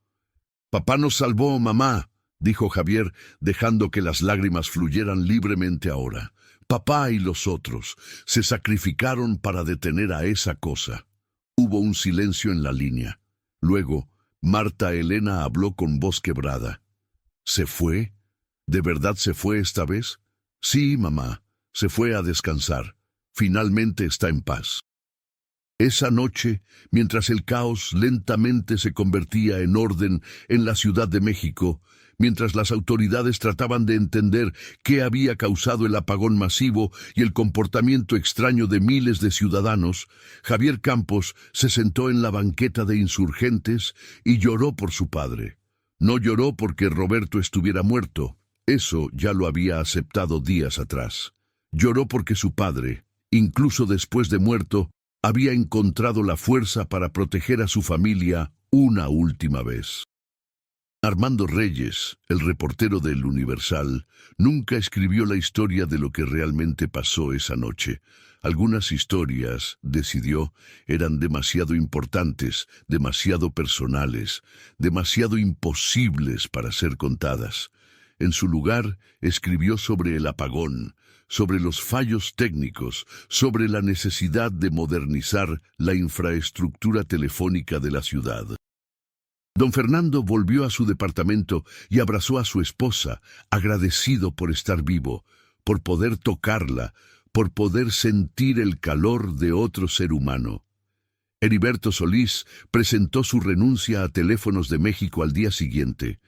«Papá nos salvó, mamá», dijo Javier, dejando que las lágrimas fluyeran libremente ahora. «Papá y los otros se sacrificaron para detener a esa cosa». Hubo un silencio en la línea. Luego, Marta Elena habló con voz quebrada. «¿Se fue? ¿De verdad se fue esta vez?» «Sí, mamá, se fue a descansar. Finalmente está en paz». Esa noche, mientras el caos lentamente se convertía en orden en la Ciudad de México, mientras las autoridades trataban de entender qué había causado el apagón masivo y el comportamiento extraño de miles de ciudadanos, Javier Campos se sentó en la banqueta de insurgentes y lloró por su padre. No lloró porque Roberto estuviera muerto, eso ya lo había aceptado días atrás. Lloró porque su padre, incluso después de muerto, había encontrado la fuerza para proteger a su familia una última vez. Armando Reyes, el reportero del Universal, nunca escribió la historia de lo que realmente pasó esa noche. Algunas historias, decidió, eran demasiado importantes, demasiado personales, demasiado imposibles para ser contadas. En su lugar, escribió sobre el apagón, sobre los fallos técnicos, sobre la necesidad de modernizar la infraestructura telefónica de la ciudad. Don Fernando volvió a su departamento y abrazó a su esposa, agradecido por estar vivo, por poder tocarla, por poder sentir el calor de otro ser humano. Heriberto Solís presentó su renuncia a Teléfonos de México al día siguiente.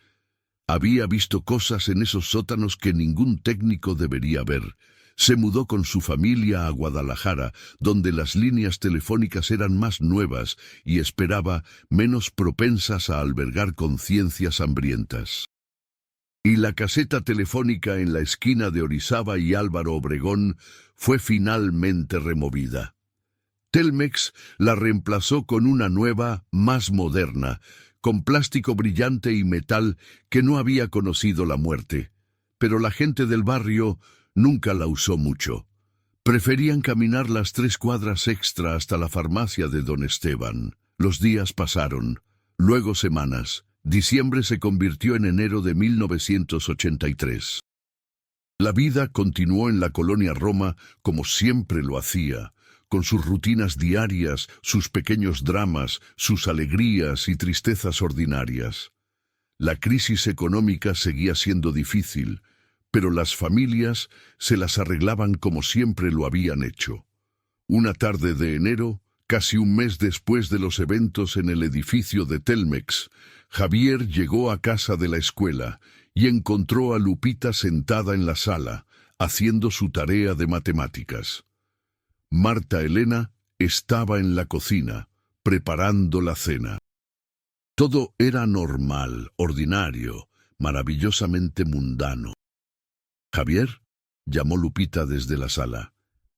Había visto cosas en esos sótanos que ningún técnico debería ver. Se mudó con su familia a Guadalajara, donde las líneas telefónicas eran más nuevas y esperaba menos propensas a albergar conciencias hambrientas. Y la caseta telefónica en la esquina de Orizaba y Álvaro Obregón fue finalmente removida. Telmex la reemplazó con una nueva, más moderna, con plástico brillante y metal que no había conocido la muerte. Pero la gente del barrio nunca la usó mucho. Preferían caminar las 3 cuadras extra hasta la farmacia de don Esteban. Los días pasaron, luego semanas. Diciembre se convirtió en enero de 1983. La vida continuó en la colonia Roma como siempre lo hacía, con sus rutinas diarias, sus pequeños dramas, sus alegrías y tristezas ordinarias. La crisis económica seguía siendo difícil, pero las familias se las arreglaban como siempre lo habían hecho. Una tarde de enero, casi un mes después de los eventos en el edificio de Telmex, Javier llegó a casa de la escuela y encontró a Lupita sentada en la sala, haciendo su tarea de matemáticas. Marta Elena estaba en la cocina, preparando la cena. Todo era normal, ordinario, maravillosamente mundano. «Javier», llamó Lupita desde la sala,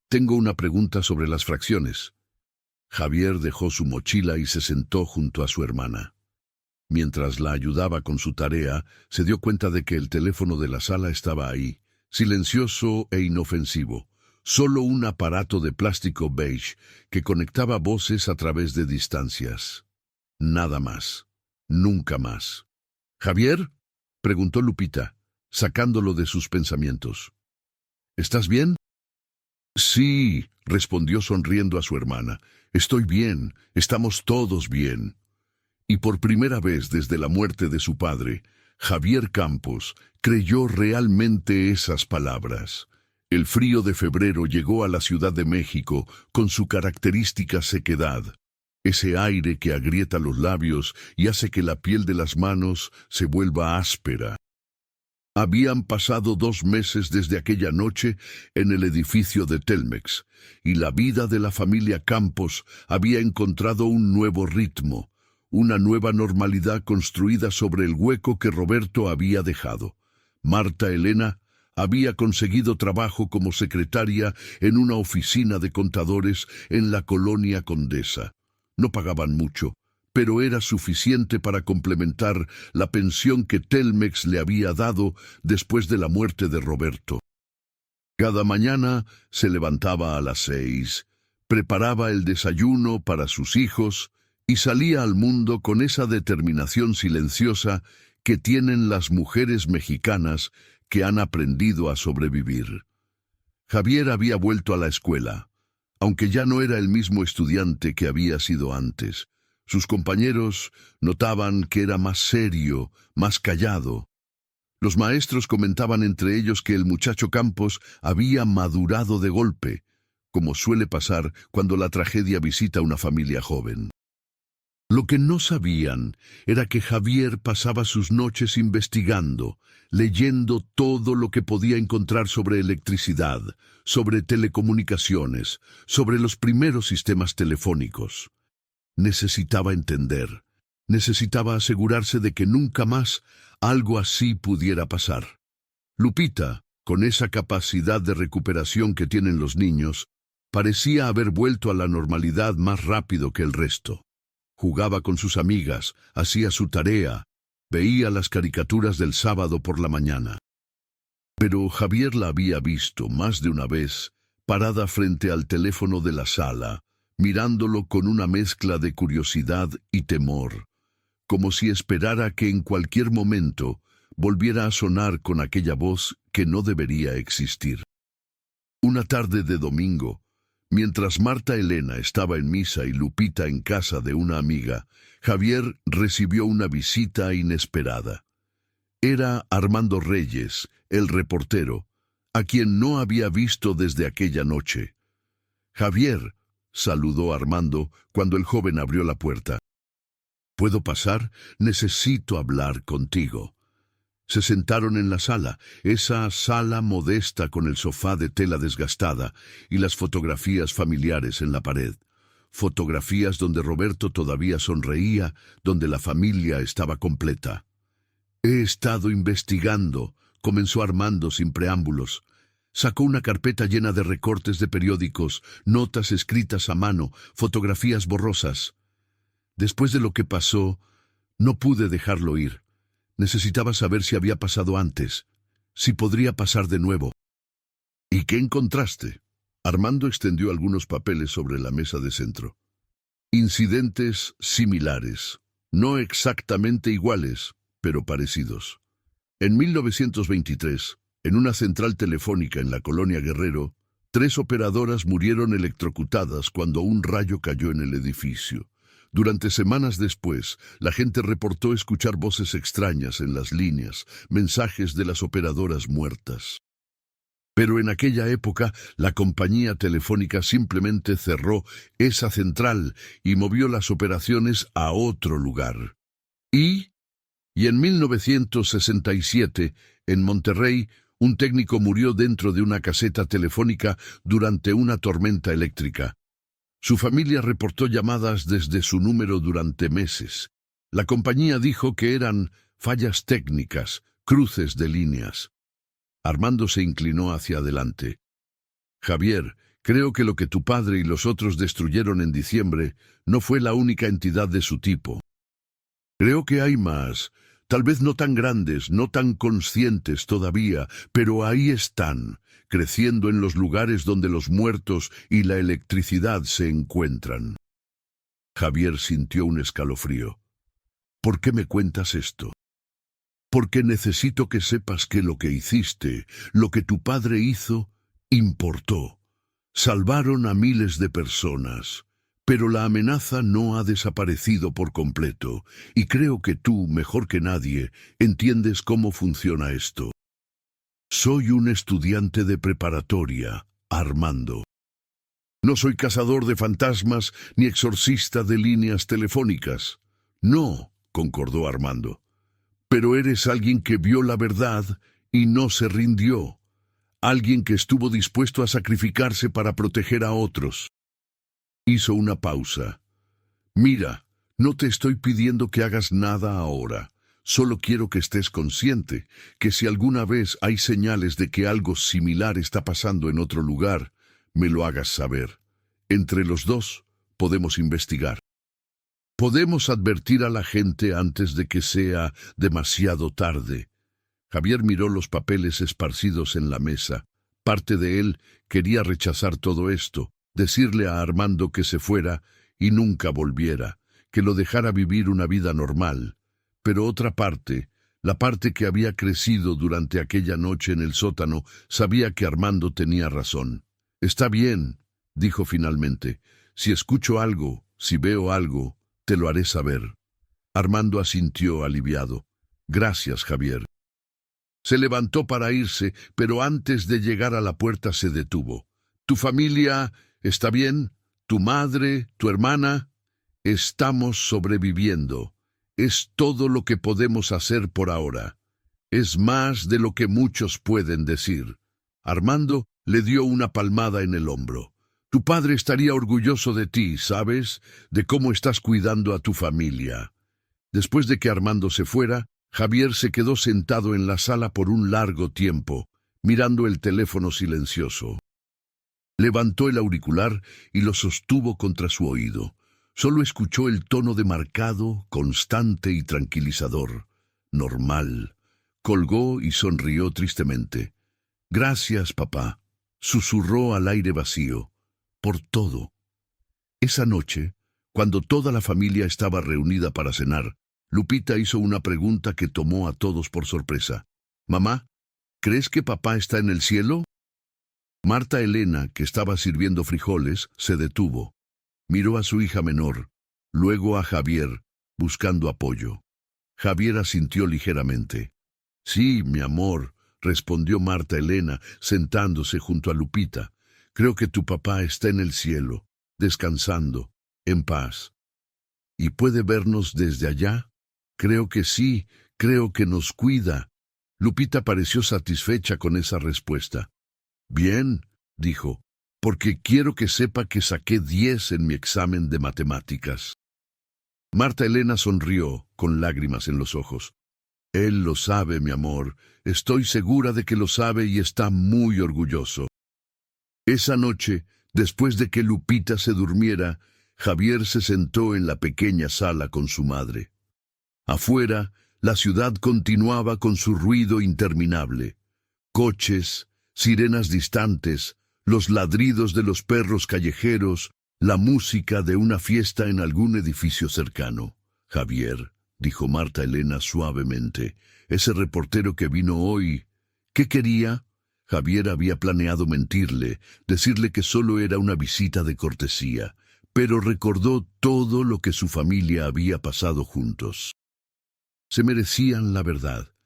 «tengo una pregunta sobre las fracciones». Javier dejó su mochila y se sentó junto a su hermana. Mientras la ayudaba con su tarea, se dio cuenta de que el teléfono de la sala estaba ahí, silencioso e inofensivo, solo un aparato de plástico beige que conectaba voces a través de distancias. Nada más. Nunca más. «¿Javier?», preguntó Lupita, sacándolo de sus pensamientos. «¿Estás bien?». «Sí», respondió sonriendo a su hermana. «Estoy bien, estamos todos bien». Y por primera vez desde la muerte de su padre, Javier Campos creyó realmente esas palabras. El frío de febrero llegó a la Ciudad de México con su característica sequedad, ese aire que agrieta los labios y hace que la piel de las manos se vuelva áspera. Habían pasado 2 meses desde aquella noche en el edificio de Telmex, y la vida de la familia Campos había encontrado un nuevo ritmo, una nueva normalidad construida sobre el hueco que Roberto había dejado. Marta Elena había conseguido trabajo como secretaria en una oficina de contadores en la colonia Condesa. No pagaban mucho, pero era suficiente para complementar la pensión que Telmex le había dado después de la muerte de Roberto. Cada mañana se levantaba a las 6, preparaba el desayuno para sus hijos y salía al mundo con esa determinación silenciosa que tienen las mujeres mexicanas que han aprendido a sobrevivir. Javier había vuelto a la escuela, aunque ya no era el mismo estudiante que había sido antes. Sus compañeros notaban que era más serio, más callado. Los maestros comentaban entre ellos que el muchacho Campos había madurado de golpe, como suele pasar cuando la tragedia visita a una familia joven. Lo que no sabían era que Javier pasaba sus noches investigando, leyendo todo lo que podía encontrar sobre electricidad, sobre telecomunicaciones, sobre los primeros sistemas telefónicos. Necesitaba entender, necesitaba asegurarse de que nunca más algo así pudiera pasar. Lupita, con esa capacidad de recuperación que tienen los niños, parecía haber vuelto a la normalidad más rápido que el resto. Jugaba con sus amigas, hacía su tarea, veía las caricaturas del sábado por la mañana. Pero Javier la había visto más de una vez, parada frente al teléfono de la sala, mirándolo con una mezcla de curiosidad y temor, como si esperara que en cualquier momento volviera a sonar con aquella voz que no debería existir. Una tarde de domingo, mientras Marta Elena estaba en misa y Lupita en casa de una amiga, Javier recibió una visita inesperada. Era Armando Reyes, el reportero, a quien no había visto desde aquella noche. «Javier», saludó Armando cuando el joven abrió la puerta. «¿Puedo pasar? Necesito hablar contigo». Se sentaron en la sala, esa sala modesta con el sofá de tela desgastada y las fotografías familiares en la pared. Fotografías donde Roberto todavía sonreía, donde la familia estaba completa. «He estado investigando», comenzó Armando sin preámbulos. Sacó una carpeta llena de recortes de periódicos, notas escritas a mano, fotografías borrosas. «Después de lo que pasó, no pude dejarlo ir. Necesitaba saber si había pasado antes, si podría pasar de nuevo». «¿Y qué encontraste?» Armando extendió algunos papeles sobre la mesa de centro. «Incidentes similares, no exactamente iguales, pero parecidos. En 1923, en una central telefónica en la colonia Guerrero, 3 operadoras murieron electrocutadas cuando un rayo cayó en el edificio. Durante semanas después, la gente reportó escuchar voces extrañas en las líneas, mensajes de las operadoras muertas. Pero en aquella época, la compañía telefónica simplemente cerró esa central y movió las operaciones a otro lugar. Y en 1967, en Monterrey, un técnico murió dentro de una caseta telefónica durante una tormenta eléctrica. Su familia reportó llamadas desde su número durante meses. La compañía dijo que eran fallas técnicas, cruces de líneas. Armando se inclinó hacia adelante. «Javier, creo que lo que tu padre y los otros destruyeron en diciembre no fue la única entidad de su tipo. Creo que hay más, tal vez no tan grandes, no tan conscientes todavía, pero ahí están, creciendo en los lugares donde los muertos y la electricidad se encuentran». Javier sintió un escalofrío. «¿Por qué me cuentas esto?» «Porque necesito que sepas que lo que hiciste, lo que tu padre hizo, importó. Salvaron a miles de personas. Pero la amenaza no ha desaparecido por completo, y creo que tú, mejor que nadie, entiendes cómo funciona esto. Soy un estudiante de preparatoria, Armando. No soy cazador de fantasmas ni exorcista de líneas telefónicas. No», concordó Armando. «Pero eres alguien que vio la verdad y no se rindió. Alguien que estuvo dispuesto a sacrificarse para proteger a otros». Hizo una pausa. «Mira, no te estoy pidiendo que hagas nada ahora. Solo quiero que estés consciente que si alguna vez hay señales de que algo similar está pasando en otro lugar, me lo hagas saber. Entre los dos podemos investigar. Podemos advertir a la gente antes de que sea demasiado tarde». Javier miró los papeles esparcidos en la mesa. Parte de él quería rechazar todo esto, decirle a Armando que se fuera y nunca volviera, que lo dejara vivir una vida normal. Pero otra parte, la parte que había crecido durante aquella noche en el sótano, sabía que Armando tenía razón. «Está bien», dijo finalmente. «Si escucho algo, si veo algo, te lo haré saber». Armando asintió aliviado. «Gracias, Javier». Se levantó para irse, pero antes de llegar a la puerta se detuvo. «¿Tu familia está bien? ¿Tu madre? ¿Tu hermana?» «Estamos sobreviviendo. Es todo lo que podemos hacer por ahora. Es más de lo que muchos pueden decir». Armando le dio una palmada en el hombro. «Tu padre estaría orgulloso de ti, ¿sabes? De cómo estás cuidando a tu familia». Después de que Armando se fuera, Javier se quedó sentado en la sala por un largo tiempo, mirando el teléfono silencioso. Levantó el auricular y lo sostuvo contra su oído. Solo escuchó el tono demarcado, constante y tranquilizador. Normal. Colgó y sonrió tristemente. «Gracias, papá», susurró al aire vacío, «por todo». Esa noche, cuando toda la familia estaba reunida para cenar, Lupita hizo una pregunta que tomó a todos por sorpresa. «Mamá, ¿crees que papá está en el cielo?» Marta Elena, que estaba sirviendo frijoles, se detuvo. Miró a su hija menor, luego a Javier, buscando apoyo. Javier asintió ligeramente. «Sí, mi amor», respondió Marta Elena, sentándose junto a Lupita. «Creo que tu papá está en el cielo, descansando, en paz. ¿Y puede vernos desde allá?» «Creo que sí, creo que nos cuida». Lupita pareció satisfecha con esa respuesta. «Bien», dijo, «porque quiero que sepa que saqué 10 en mi examen de matemáticas». Marta Elena sonrió, con lágrimas en los ojos. «Él lo sabe, mi amor. Estoy segura de que lo sabe y está muy orgulloso». Esa noche, después de que Lupita se durmiera, Javier se sentó en la pequeña sala con su madre. Afuera, la ciudad continuaba con su ruido interminable. Coches, sirenas distantes, los ladridos de los perros callejeros, la música de una fiesta en algún edificio cercano. «Javier», dijo Marta Elena suavemente, «ese reportero que vino hoy, ¿qué quería?» Javier había planeado mentirle, decirle que solo era una visita de cortesía, pero recordó todo lo que su familia había pasado juntos. Se merecían la verdad.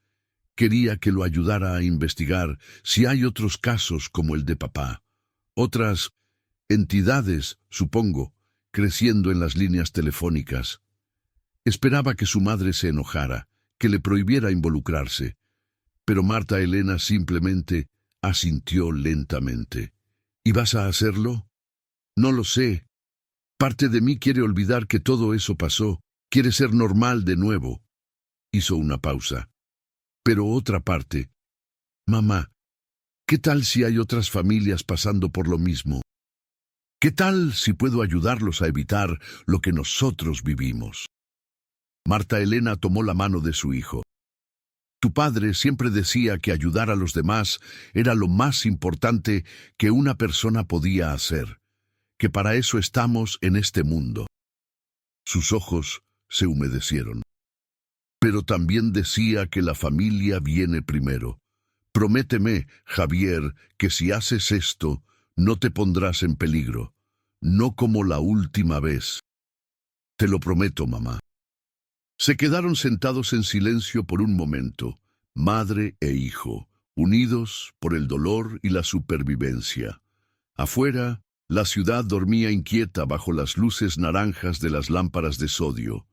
Quería que lo ayudara a investigar si hay otros casos como el de papá. Otras entidades, supongo, creciendo en las líneas telefónicas. Esperaba que su madre se enojara, que le prohibiera involucrarse. Pero Marta Elena simplemente asintió lentamente. «¿Y vas a hacerlo?» «No lo sé. Parte de mí quiere olvidar que todo eso pasó, quiere ser normal de nuevo». Hizo una pausa. Pero otra parte. «Mamá, ¿qué tal si hay otras familias pasando por lo mismo? ¿Qué tal si puedo ayudarlos a evitar lo que nosotros vivimos?» Marta Elena tomó la mano de su hijo. «Tu padre siempre decía que ayudar a los demás era lo más importante que una persona podía hacer, que para eso estamos en este mundo». Sus ojos se humedecieron. «Pero también decía que la familia viene primero. Prométeme, Javier, que si haces esto, no te pondrás en peligro, no como la última vez». «Te lo prometo, mamá». Se quedaron sentados en silencio por un momento, madre e hijo, unidos por el dolor y la supervivencia. Afuera, la ciudad dormía inquieta bajo las luces naranjas de las lámparas de sodio,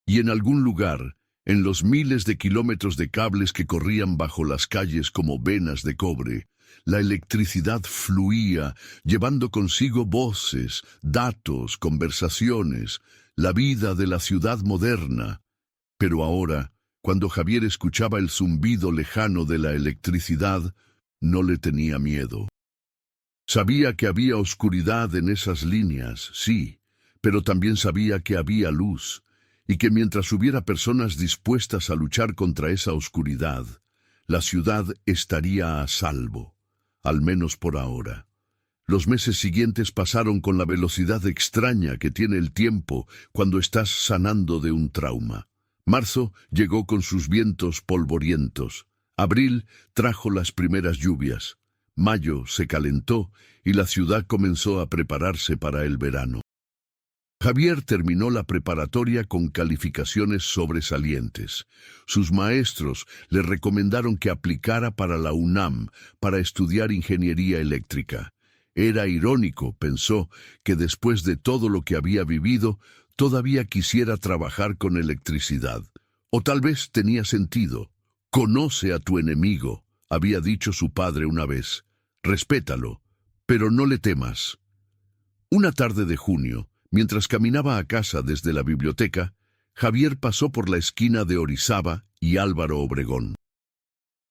y en algún lugar, en los miles de kilómetros de cables que corrían bajo las calles como venas de cobre, la electricidad fluía, llevando consigo voces, datos, conversaciones, la vida de la ciudad moderna. Pero ahora, cuando Javier escuchaba el zumbido lejano de la electricidad, no le tenía miedo. Sabía que había oscuridad en esas líneas, sí, pero también sabía que había luz, y que mientras hubiera personas dispuestas a luchar contra esa oscuridad, la ciudad estaría a salvo, al menos por ahora. Los meses siguientes pasaron con la velocidad extraña que tiene el tiempo cuando estás sanando de un trauma. Marzo llegó con sus vientos polvorientos. Abril trajo las primeras lluvias. Mayo se calentó y la ciudad comenzó a prepararse para el verano. Javier terminó la preparatoria con calificaciones sobresalientes. Sus maestros le recomendaron que aplicara para la UNAM para estudiar ingeniería eléctrica. Era irónico, pensó, que después de todo lo que había vivido, todavía quisiera trabajar con electricidad. O tal vez tenía sentido. «Conoce a tu enemigo», había dicho su padre una vez. «Respétalo, pero no le temas». Una tarde de junio, mientras caminaba a casa desde la biblioteca, Javier pasó por la esquina de Orizaba y Álvaro Obregón.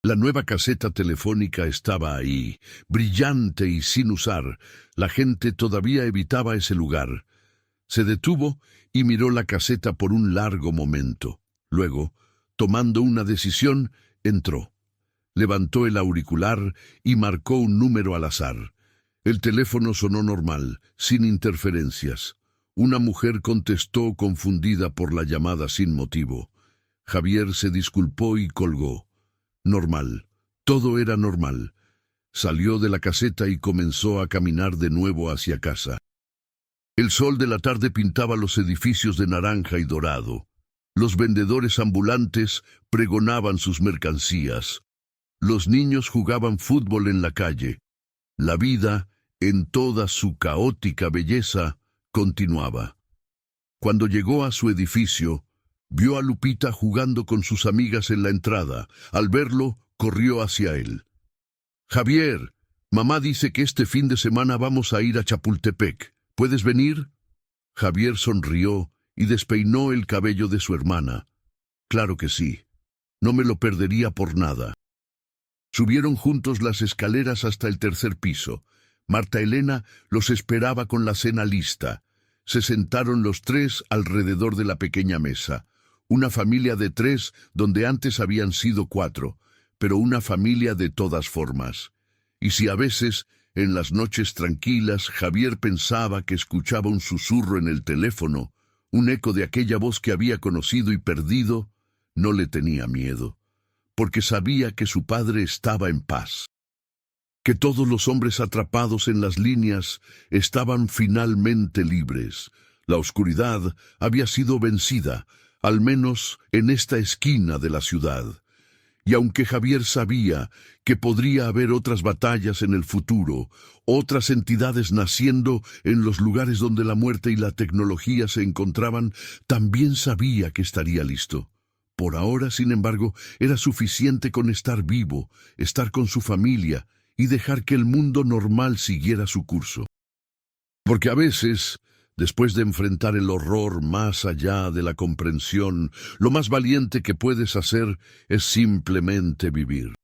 La nueva caseta telefónica estaba ahí, brillante y sin usar. La gente todavía evitaba ese lugar. Se detuvo y miró la caseta por un largo momento. Luego, tomando una decisión, entró. Levantó el auricular y marcó un número al azar. El teléfono sonó normal, sin interferencias. Una mujer contestó confundida por la llamada sin motivo. Javier se disculpó y colgó. Normal. Todo era normal. Salió de la caseta y comenzó a caminar de nuevo hacia casa. El sol de la tarde pintaba los edificios de naranja y dorado. Los vendedores ambulantes pregonaban sus mercancías. Los niños jugaban fútbol en la calle. La vida, en toda su caótica belleza, continuaba. Cuando llegó a su edificio, vio a Lupita jugando con sus amigas en la entrada. Al verlo, corrió hacia él. «Javier, mamá dice que este fin de semana vamos a ir a Chapultepec. ¿Puedes venir?» Javier sonrió y despeinó el cabello de su hermana. «Claro que sí. No me lo perdería por nada». Subieron juntos las escaleras hasta el tercer piso. Marta Elena los esperaba con la cena lista. Se sentaron los tres alrededor de la pequeña mesa. Una familia de tres donde antes habían sido cuatro, pero una familia de todas formas. Y si a veces, en las noches tranquilas, Javier pensaba que escuchaba un susurro en el teléfono, un eco de aquella voz que había conocido y perdido, no le tenía miedo, porque sabía que su padre estaba en paz. Que todos los hombres atrapados en las líneas estaban finalmente libres. La oscuridad había sido vencida, al menos en esta esquina de la ciudad. Y aunque Javier sabía que podría haber otras batallas en el futuro, otras entidades naciendo en los lugares donde la muerte y la tecnología se encontraban, también sabía que estaría listo. Por ahora, sin embargo, era suficiente con estar vivo, estar con su familia y dejar que el mundo normal siguiera su curso. Porque a veces, después de enfrentar el horror más allá de la comprensión, lo más valiente que puedes hacer es simplemente vivir.